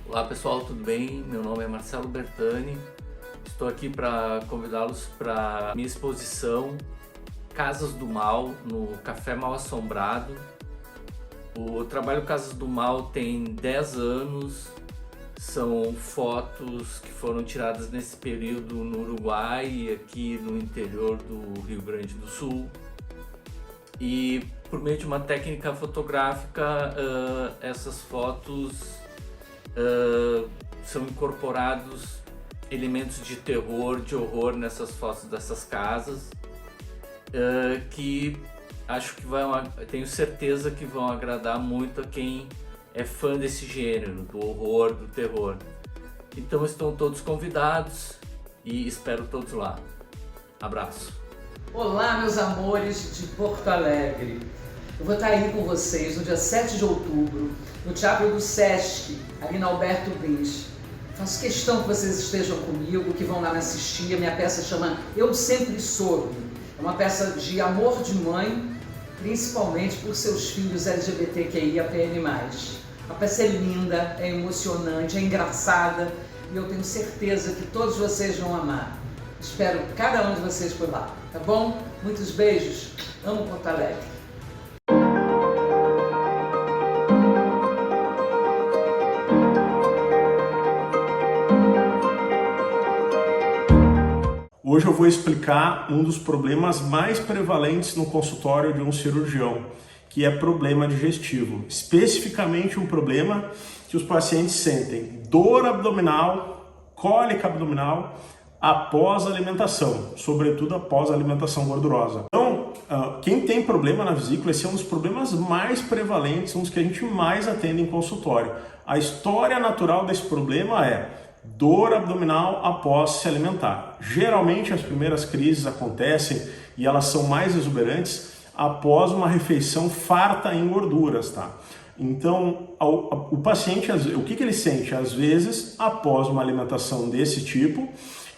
Olá pessoal, tudo bem? Meu nome é Marcelo Bertani. Estou aqui para convidá-los para minha exposição Casas do Mal, no Café Mal Assombrado. O trabalho Casas do Mal tem 10 anos. São fotos que foram tiradas nesse período no Uruguai e aqui no interior do Rio Grande do Sul. E por meio de uma técnica fotográfica, essas fotos são incorporados elementos de terror, de horror nessas fotos dessas casas, que acho que tenho certeza que vão agradar muito a quem é fã desse gênero, do horror, do terror. Então estão todos convidados e espero todos lá. Abraço. Olá, meus amores de Porto Alegre. Eu vou estar aí com vocês no dia 7 de outubro, no Teatro do Sesc, ali na Alberto Brins. Faço questão que vocês estejam comigo, que vão lá me assistir. A minha peça chama Eu Sempre Soube. É uma peça de amor de mãe, principalmente por seus filhos LGBTQIAPN+. A peça é linda, é emocionante, é engraçada e eu tenho certeza que todos vocês vão amar. Espero cada um de vocês por lá, tá bom? Muitos beijos. Amo Porto Alegre. Hoje eu vou explicar um dos problemas mais prevalentes no consultório de um cirurgião, que é problema digestivo. Especificamente um problema que os pacientes sentem dor abdominal, cólica abdominal após a alimentação, sobretudo após a alimentação gordurosa. Então, quem tem problema na vesícula, esse é um dos problemas mais prevalentes, um dos que a gente mais atende em consultório. A história natural desse problema é dor abdominal após se alimentar. Geralmente as primeiras crises acontecem e elas são mais exuberantes após uma refeição farta em gorduras, tá? Então, o paciente, o que ele sente? Às vezes, após uma alimentação desse tipo,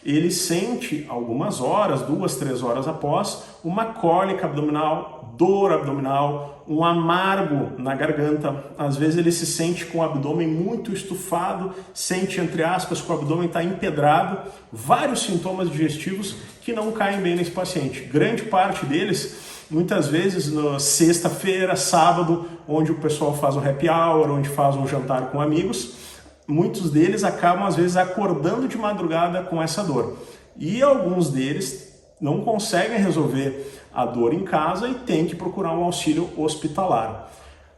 ele sente algumas horas, 2, 3 horas após, uma cólica abdominal, dor abdominal, um amargo na garganta. Às vezes ele se sente com o abdômen muito estufado, sente, entre aspas, que o abdômen está empedrado, vários sintomas digestivos que não caem bem nesse paciente. Grande parte deles, muitas vezes, na sexta-feira, sábado, onde o pessoal faz um happy hour, onde faz um jantar com amigos, muitos deles acabam, às vezes, acordando de madrugada com essa dor. E alguns deles não conseguem resolver a dor em casa e têm que procurar um auxílio hospitalar.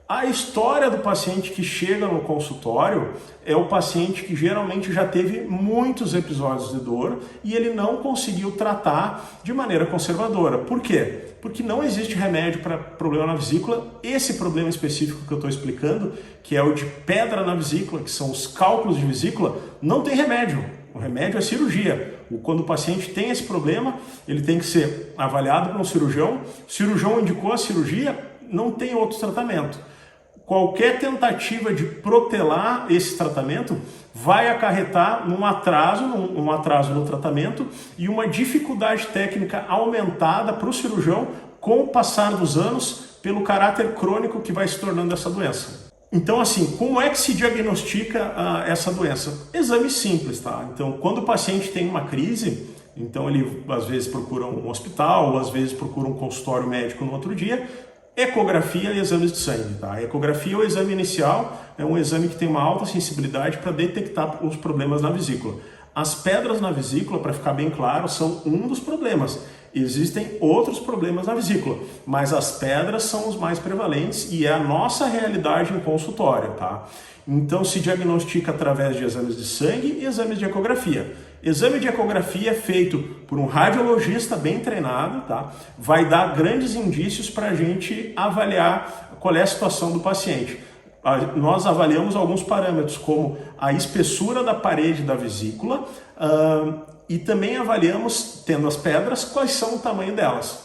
A história do paciente que chega no consultório é o paciente que geralmente já teve muitos episódios de dor e ele não conseguiu tratar de maneira conservadora. Por quê? Porque não existe remédio para problema na vesícula. Esse problema específico que eu estou explicando, que é o de pedra na vesícula, que são os cálculos de vesícula, não tem remédio. O remédio é cirurgia. Quando o paciente tem esse problema, ele tem que ser avaliado por um cirurgião. O cirurgião indicou a cirurgia, não tem outro tratamento. Qualquer tentativa de protelar esse tratamento vai acarretar um atraso no tratamento e uma dificuldade técnica aumentada para o cirurgião com o passar dos anos pelo caráter crônico que vai se tornando essa doença. Então, assim, como é que se diagnostica essa doença? Exame simples, tá? Então, quando o paciente tem uma crise, então ele às vezes procura um hospital, ou às vezes procura um consultório médico no outro dia. Ecografia e exames de sangue, tá? A ecografia é o exame inicial, é um exame que tem uma alta sensibilidade para detectar os problemas na vesícula. As pedras na vesícula, para ficar bem claro, são um dos problemas. Existem outros problemas na vesícula, mas as pedras são os mais prevalentes e é a nossa realidade em consultório, tá? Então se diagnostica através de exames de sangue e exames de ecografia. Exame de ecografia é feito por um radiologista bem treinado, tá? Vai dar grandes indícios para a gente avaliar qual é a situação do paciente. Nós avaliamos alguns parâmetros, como a espessura da parede da vesícula e também avaliamos, tendo as pedras, quais são o tamanho delas.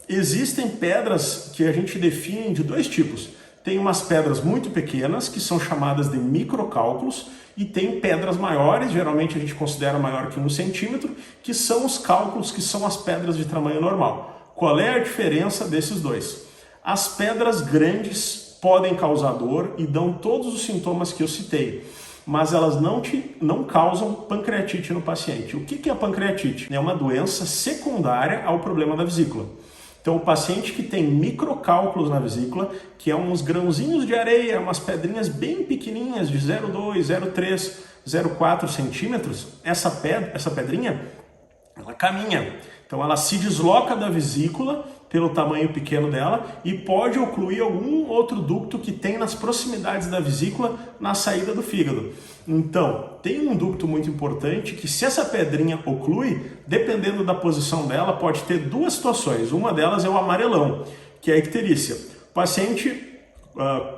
Existem pedras que a gente define de dois tipos. Tem umas pedras muito pequenas, que são chamadas de microcálculos, e tem pedras maiores, geralmente a gente considera maior que 1 centímetro, que são os cálculos, que são as pedras de tamanho normal. Qual é a diferença desses dois? As pedras grandes podem causar dor e dão todos os sintomas que eu citei, mas elas não causam pancreatite no paciente. O que é a pancreatite? É uma doença secundária ao problema da vesícula. Então, o paciente que tem microcálculos na vesícula, que é uns grãozinhos de areia, umas pedrinhas bem pequenininhas, de 0,2, 0,3, 0,4 centímetros, essa pedrinha, ela caminha. Então, ela se desloca da vesícula pelo tamanho pequeno dela e pode ocluir algum outro ducto que tem nas proximidades da vesícula na saída do fígado. Então, tem um ducto muito importante que, se essa pedrinha oclui, dependendo da posição dela, pode ter duas situações. Uma delas é o amarelão, que é a icterícia. O paciente,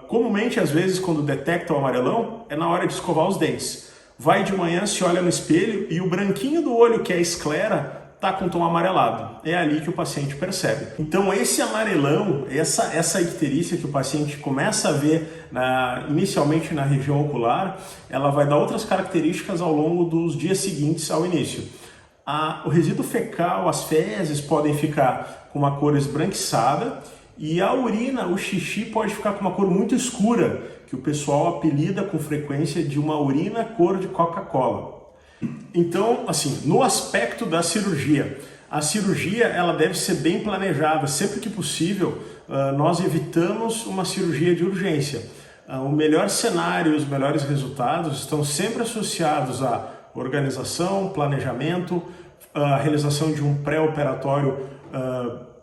comumente, às vezes, quando detecta o amarelão, é na hora de escovar os dentes. Vai de manhã, se olha no espelho e o branquinho do olho, que é a esclera, está com tom amarelado. É ali que o paciente percebe. Então esse amarelão, essa icterícia que o paciente começa a ver inicialmente na região ocular, ela vai dar outras características ao longo dos dias seguintes ao início. O resíduo fecal, as fezes podem ficar com uma cor esbranquiçada e a urina, o xixi, pode ficar com uma cor muito escura, que o pessoal apelida com frequência de uma urina cor de Coca-Cola. Então, assim, no aspecto da cirurgia, a cirurgia ela deve ser bem planejada. Sempre que possível, nós evitamos uma cirurgia de urgência. O melhor cenário e os melhores resultados estão sempre associados a organização, planejamento, a realização de um pré-operatório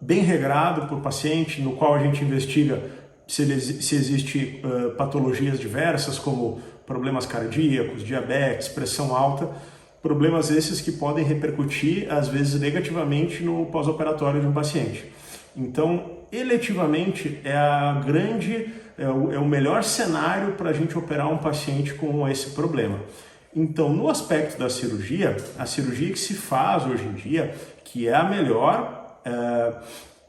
bem regrado por paciente, no qual a gente investiga se existe patologias diversas, como problemas cardíacos, diabetes, pressão alta, problemas esses que podem repercutir, às vezes, negativamente no pós-operatório de um paciente. Então, eletivamente, é o melhor cenário para a gente operar um paciente com esse problema. Então, no aspecto da cirurgia, a cirurgia que se faz hoje em dia, que é a melhor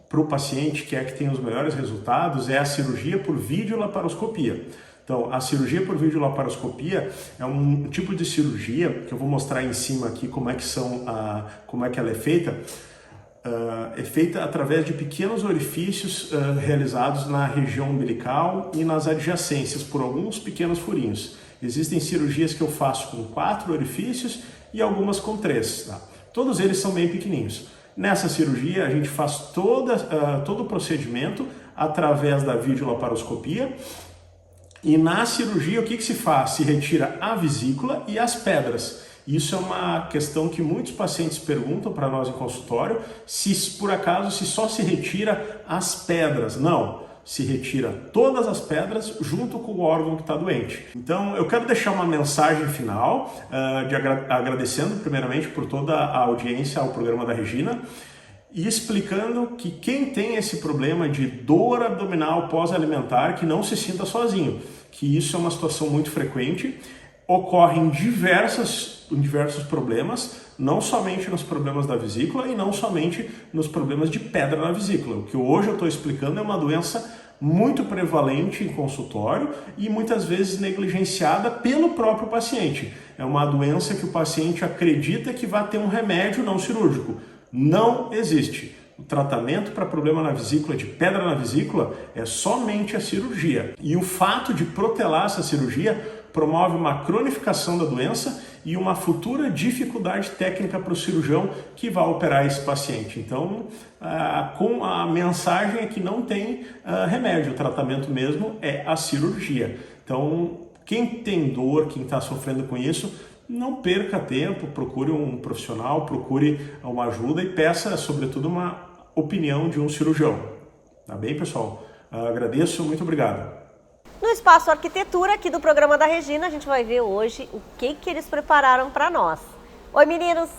para o paciente, que tem os melhores resultados, é a cirurgia por videolaparoscopia. Então, a cirurgia por videolaparoscopia é um tipo de cirurgia que eu vou mostrar em cima aqui como é que ela é feita. É feita através de pequenos orifícios realizados na região umbilical e nas adjacências por alguns pequenos furinhos. Existem cirurgias que eu faço com 4 orifícios e algumas com 3. Tá? Todos eles são bem pequenininhos. Nessa cirurgia a gente faz todo o procedimento através da videolaparoscopia. E na cirurgia o que se faz? Se retira a vesícula e as pedras. Isso é uma questão que muitos pacientes perguntam para nós em consultório, se por acaso só se retira as pedras. Não, se retira todas as pedras junto com o órgão que está doente. Então eu quero deixar uma mensagem final, agradecendo primeiramente por toda a audiência ao programa da Regina, e explicando que quem tem esse problema de dor abdominal pós-alimentar, que não se sinta sozinho, que isso é uma situação muito frequente, ocorre em diversos problemas, não somente nos problemas da vesícula e não somente nos problemas de pedra na vesícula. O que hoje eu estou explicando é uma doença muito prevalente em consultório e muitas vezes negligenciada pelo próprio paciente. É uma doença que o paciente acredita que vai ter um remédio não cirúrgico. Não existe. O tratamento para problema na vesícula, de pedra na vesícula, é somente a cirurgia. E o fato de protelar essa cirurgia promove uma cronificação da doença e uma futura dificuldade técnica para o cirurgião que vai operar esse paciente. Então, a mensagem é que não tem remédio, o tratamento mesmo é a cirurgia. Então, quem tem dor, quem está sofrendo com isso, não perca tempo, procure um profissional, procure uma ajuda e peça, sobretudo, uma opinião de um cirurgião. Tá bem, pessoal? Agradeço, muito obrigado. No Espaço Arquitetura, aqui do programa da Regina, a gente vai ver hoje o que eles prepararam para nós. Oi, meninos!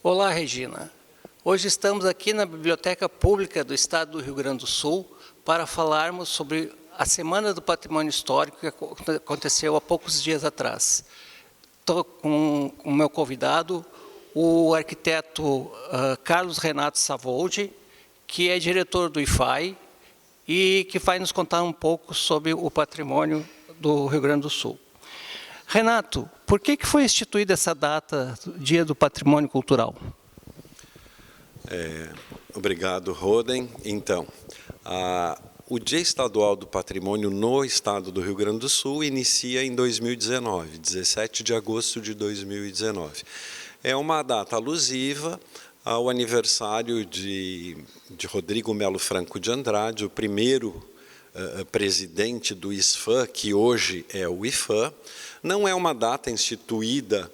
Olá, Regina. Hoje estamos aqui na Biblioteca Pública do Estado do Rio Grande do Sul para falarmos sobre a Semana do Patrimônio Histórico que aconteceu há poucos dias atrás. Estou com o meu convidado, o arquiteto Carlos Renato Savoldi, que é diretor do IFAI e que vai nos contar um pouco sobre o patrimônio do Rio Grande do Sul. Renato, por que foi instituída essa data, Dia do Patrimônio Cultural? Obrigado, Roden. Então, o Dia Estadual do Patrimônio no Estado do Rio Grande do Sul inicia em 2019, 17 de agosto de 2019. É uma data alusiva ao aniversário de Rodrigo Melo Franco de Andrade, o primeiro presidente do ISFAM, que hoje é o IFAM. Não é uma data instituída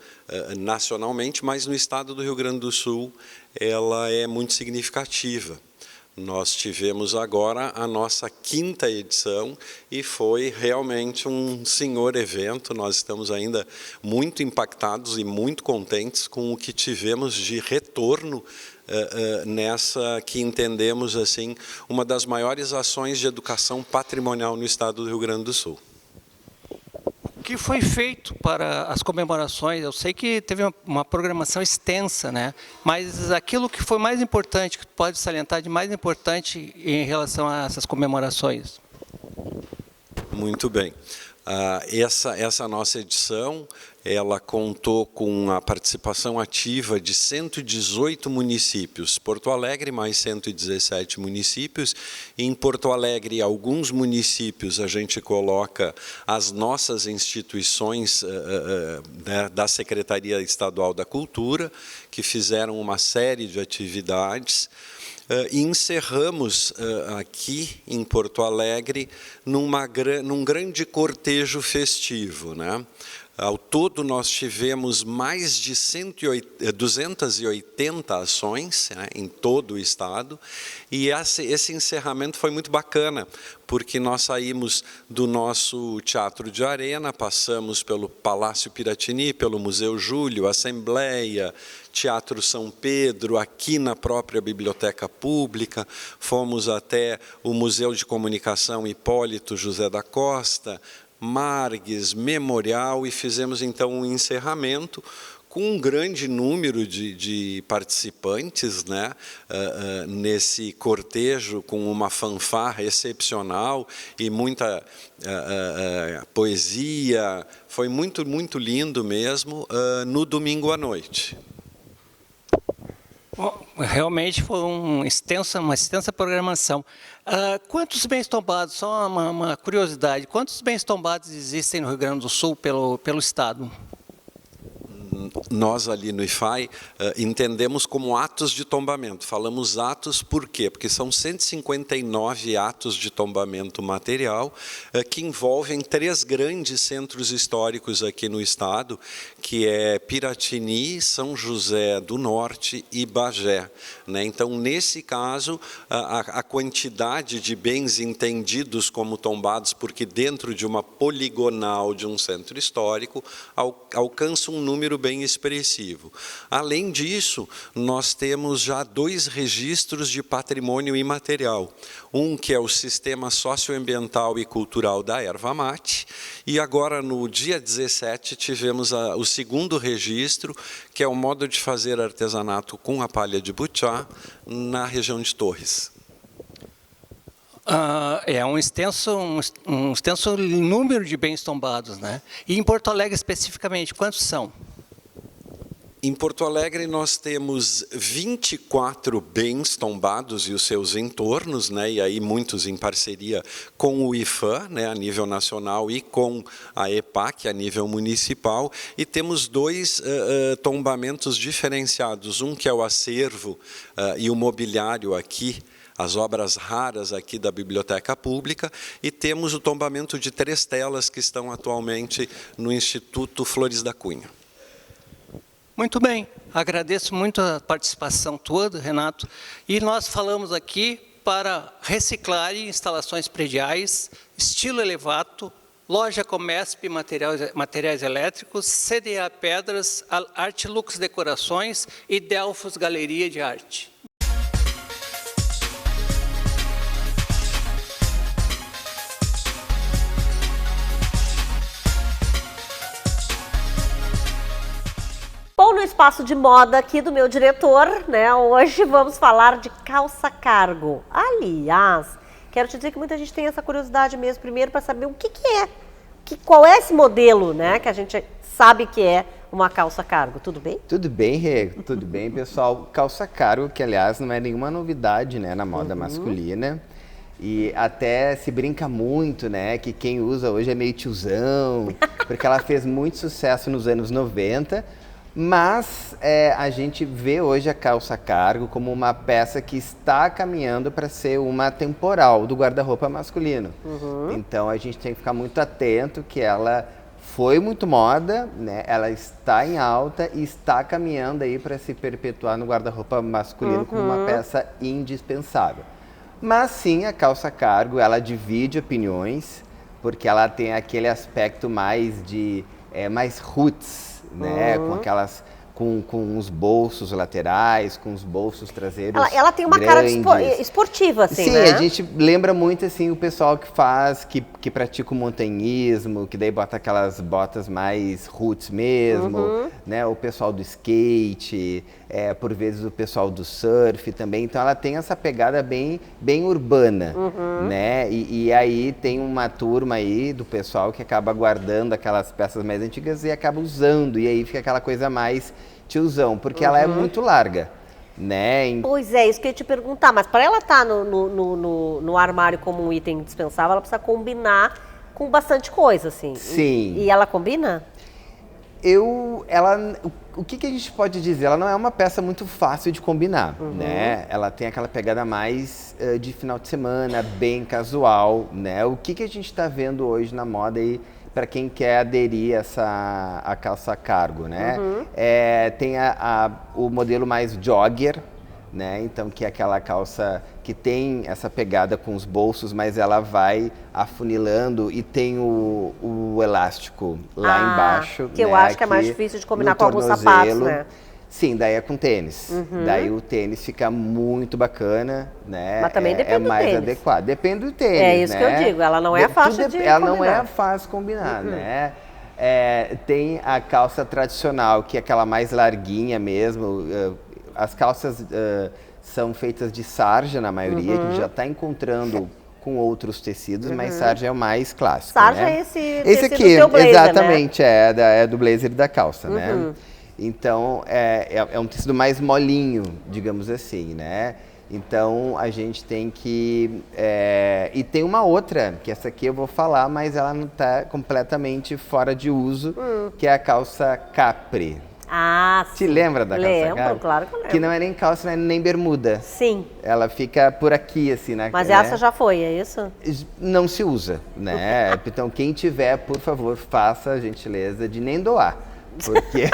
nacionalmente, mas no Estado do Rio Grande do Sul ela é muito significativa. Nós tivemos agora a nossa 5ª edição e foi realmente um senhor evento. Nós estamos ainda muito impactados e muito contentes com o que tivemos de retorno nessa que entendemos assim uma das maiores ações de educação patrimonial no Estado do Rio Grande do Sul. O que foi feito para as comemorações? Eu sei que teve uma programação extensa, né? Mas aquilo que foi mais importante, que pode salientar de mais importante em relação a essas comemorações? Muito bem. Essa nossa edição, ela contou com a participação ativa de 118 municípios, Porto Alegre mais 117 municípios. Em Porto Alegre, alguns municípios a gente coloca as nossas instituições da Secretaria Estadual da Cultura, que fizeram uma série de atividades. E encerramos aqui em Porto Alegre num grande cortejo festivo, né? Ao todo, nós tivemos mais de 280 ações, né, em todo o estado, e esse encerramento foi muito bacana, porque nós saímos do nosso Teatro de Arena, passamos pelo Palácio Piratini, pelo Museu Júlio, Assembleia, Teatro São Pedro, aqui na própria Biblioteca Pública, fomos até o Museu de Comunicação Hipólito José da Costa, Margues, Memorial, e fizemos então um encerramento com um grande número de participantes, né, nesse cortejo, com uma fanfarra excepcional e muita poesia. Foi muito, muito lindo mesmo, no domingo à noite. Bom, realmente foi uma extensa programação. Quantos bens tombados, só uma curiosidade, quantos bens tombados existem no Rio Grande do Sul pelo Estado? Nós ali no IFAI entendemos como atos de tombamento. Falamos atos por quê? Porque são 159 atos de tombamento material que envolvem 3 grandes centros históricos aqui no estado, que é Piratini, São José do Norte e Bagé, né? Então, nesse caso, a quantidade de bens entendidos como tombados, porque dentro de uma poligonal de um centro histórico, alcança um número bem expressivo. Além disso, nós temos já 2 registros de patrimônio imaterial. Um que é o Sistema Socioambiental e Cultural da Erva Mate, e agora no dia 17 tivemos o segundo registro, que é o modo de fazer artesanato com a palha de butiá na região de Torres. É um extenso número de bens tombados, né? E em Porto Alegre especificamente, quantos são? Em Porto Alegre nós temos 24 bens tombados e os seus entornos, né, e aí muitos em parceria com o IFAM, né, a nível nacional, e com a EPAC, a nível municipal, e temos 2 tombamentos diferenciados, um que é o acervo e o mobiliário aqui, as obras raras aqui da Biblioteca Pública, e temos o tombamento de 3 telas que estão atualmente no Instituto Flores da Cunha. Muito bem, agradeço muito a participação toda, Renato. E nós falamos aqui para reciclagem, instalações prediais, estilo elevato, loja Comesp materiais elétricos, CDA Pedras, Artilux Decorações e Delfos Galeria de Arte. Bom, no espaço de moda aqui do meu diretor, né, hoje vamos falar de calça cargo. Aliás, quero te dizer que muita gente tem essa curiosidade mesmo, primeiro para saber o que é, qual é esse modelo, né, que a gente sabe que é uma calça cargo. Tudo bem? Tudo bem, Rê. Tudo bem, pessoal. Calça cargo, que aliás não é nenhuma novidade, né, na moda masculina. E até se brinca muito, né, que quem usa hoje é meio tiozão, porque ela fez muito sucesso nos anos 90, mas a gente vê hoje a calça cargo como uma peça que está caminhando para ser uma temporal do guarda-roupa masculino. Então a gente tem que ficar muito atento que ela foi muito moda, né? Ela está em alta e está caminhando aí para se perpetuar no guarda-roupa masculino como uma peça indispensável. Mas sim, a calça cargo, ela divide opiniões, porque ela tem aquele aspecto mais de mais roots, né? Com aquelas com os bolsos laterais, com os bolsos traseiros Ela tem uma grandes. cara esportiva, assim, Sim, né? a gente lembra muito, assim, o pessoal que pratica o montanhismo, que daí bota aquelas botas mais roots mesmo, né? O pessoal do skate, por vezes o pessoal do surf também. Então ela tem essa pegada bem urbana, né? E aí tem uma turma aí do pessoal que acaba guardando aquelas peças mais antigas e acaba usando, e aí fica aquela coisa mais tiozão, porque ela é muito larga, né? Pois é, isso que eu ia te perguntar, mas para ela estar no armário como um item indispensável, ela precisa combinar com bastante coisa, assim. Sim. E ela combina? O que a gente pode dizer? Ela não é uma peça muito fácil de combinar, né? Ela tem aquela pegada mais de final de semana, bem casual, né? O que a gente está vendo hoje na moda aí, para quem quer aderir a calça cargo, né? Tem o modelo mais jogger, né? Então, que é aquela calça que tem essa pegada com os bolsos, mas ela vai afunilando e tem o elástico lá embaixo. Que eu né? acho que é mais difícil de combinar com alguns sapatos, né? Sim, daí é com tênis. Daí o tênis fica muito bacana, né? Mas também depende do mais tênis. adequado. Depende do tênis, É isso né? que eu digo, ela não é fácil de Ela combinar. não é fácil combinar, né? Tem a calça tradicional, que é aquela mais larguinha mesmo. As calças são feitas de sarja, na maioria, que a gente já está encontrando com outros tecidos, mas sarja é o mais clássico, Sarja né? é esse Esse tecido aqui, do teu blazer, exatamente, é do blazer e da calça, né? Então, é um tecido mais molinho, digamos assim, né? Então, a gente tem que... E tem uma outra, que essa aqui eu vou falar, mas ela não está completamente fora de uso, que é a calça capri. Ah, sim. Te lembra da calça capri? Lembro, claro que eu lembro. Que não é nem calça, não é nem bermuda. Sim. Ela fica por aqui, assim, né? Mas essa já foi, é isso? Não se usa, né? Então, quem tiver, por favor, faça a gentileza de nem doar. Porque,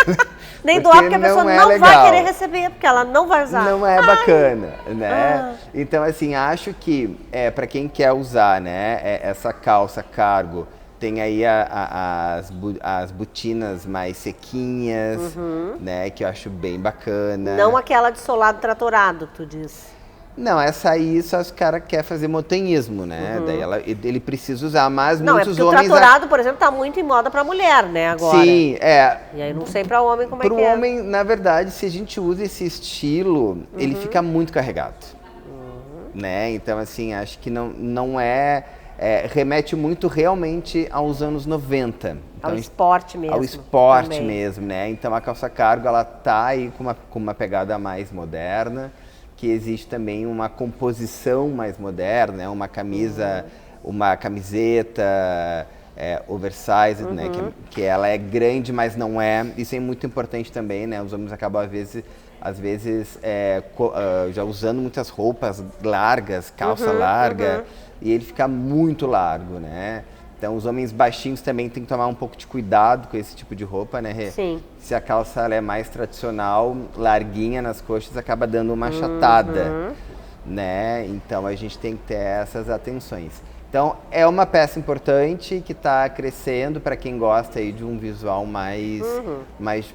nem doar, porque a pessoa não vai querer receber, porque ela não vai usar. Não é bacana, né? Então, assim, acho que para quem quer usar, né, essa calça cargo, tem aí as botinas mais sequinhas, né, que eu acho bem bacana. Não aquela de solado tratorado, tu diz. Não, essa aí só os caras querem fazer montanhismo, né? Daí ele precisa usar, mas não, muitos homens... Não, é porque o tratorado, por exemplo, tá muito em moda pra mulher, né, agora. Sim, E aí não sei pra homem como é que é. Pro homem, na verdade, se a gente usa esse estilo, ele fica muito carregado, né? Então, assim, acho que não remete muito realmente aos anos 90. Então, ao esporte mesmo. Ao esporte também. mesmo, né? Então, a calça cargo, ela tá aí com uma pegada mais moderna, que existe também uma composição mais moderna, né? Uma camiseta oversized, né? Que ela é grande, mas não é. Isso é muito importante também, né? Os homens acabam, às vezes já usando muitas roupas largas, calça larga, e ele fica muito largo, né? Então, os homens baixinhos também têm que tomar um pouco de cuidado com esse tipo de roupa, né, Rê? Sim. Se a calça ela é mais tradicional, larguinha nas coxas, acaba dando uma achatada, né? Então, a gente tem que ter essas atenções. Então, é uma peça importante que está crescendo para quem gosta aí de um visual mais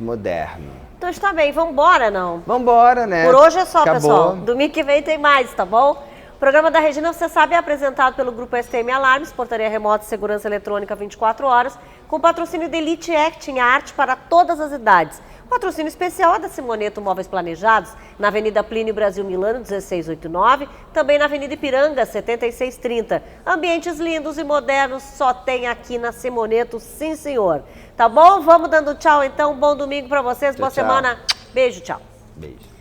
moderno. Então, está bem. Vamos embora, não? Vamos embora, né? Por hoje é só, Acabou. pessoal. Domingo que vem tem mais, tá bom? O programa da Regina, você sabe, é apresentado pelo Grupo STM Alarmes, portaria remota e segurança eletrônica 24 horas, com patrocínio da Elite Acting, a arte para todas as idades. O patrocínio especial é da Simoneto Móveis Planejados, na Avenida Plínio Brasil Milano, 1689, também na Avenida Ipiranga, 7630. Ambientes lindos e modernos só tem aqui na Simoneto, sim senhor. Tá bom? Vamos dando tchau então, bom domingo para vocês, boa semana. Beijo, tchau. Beijo.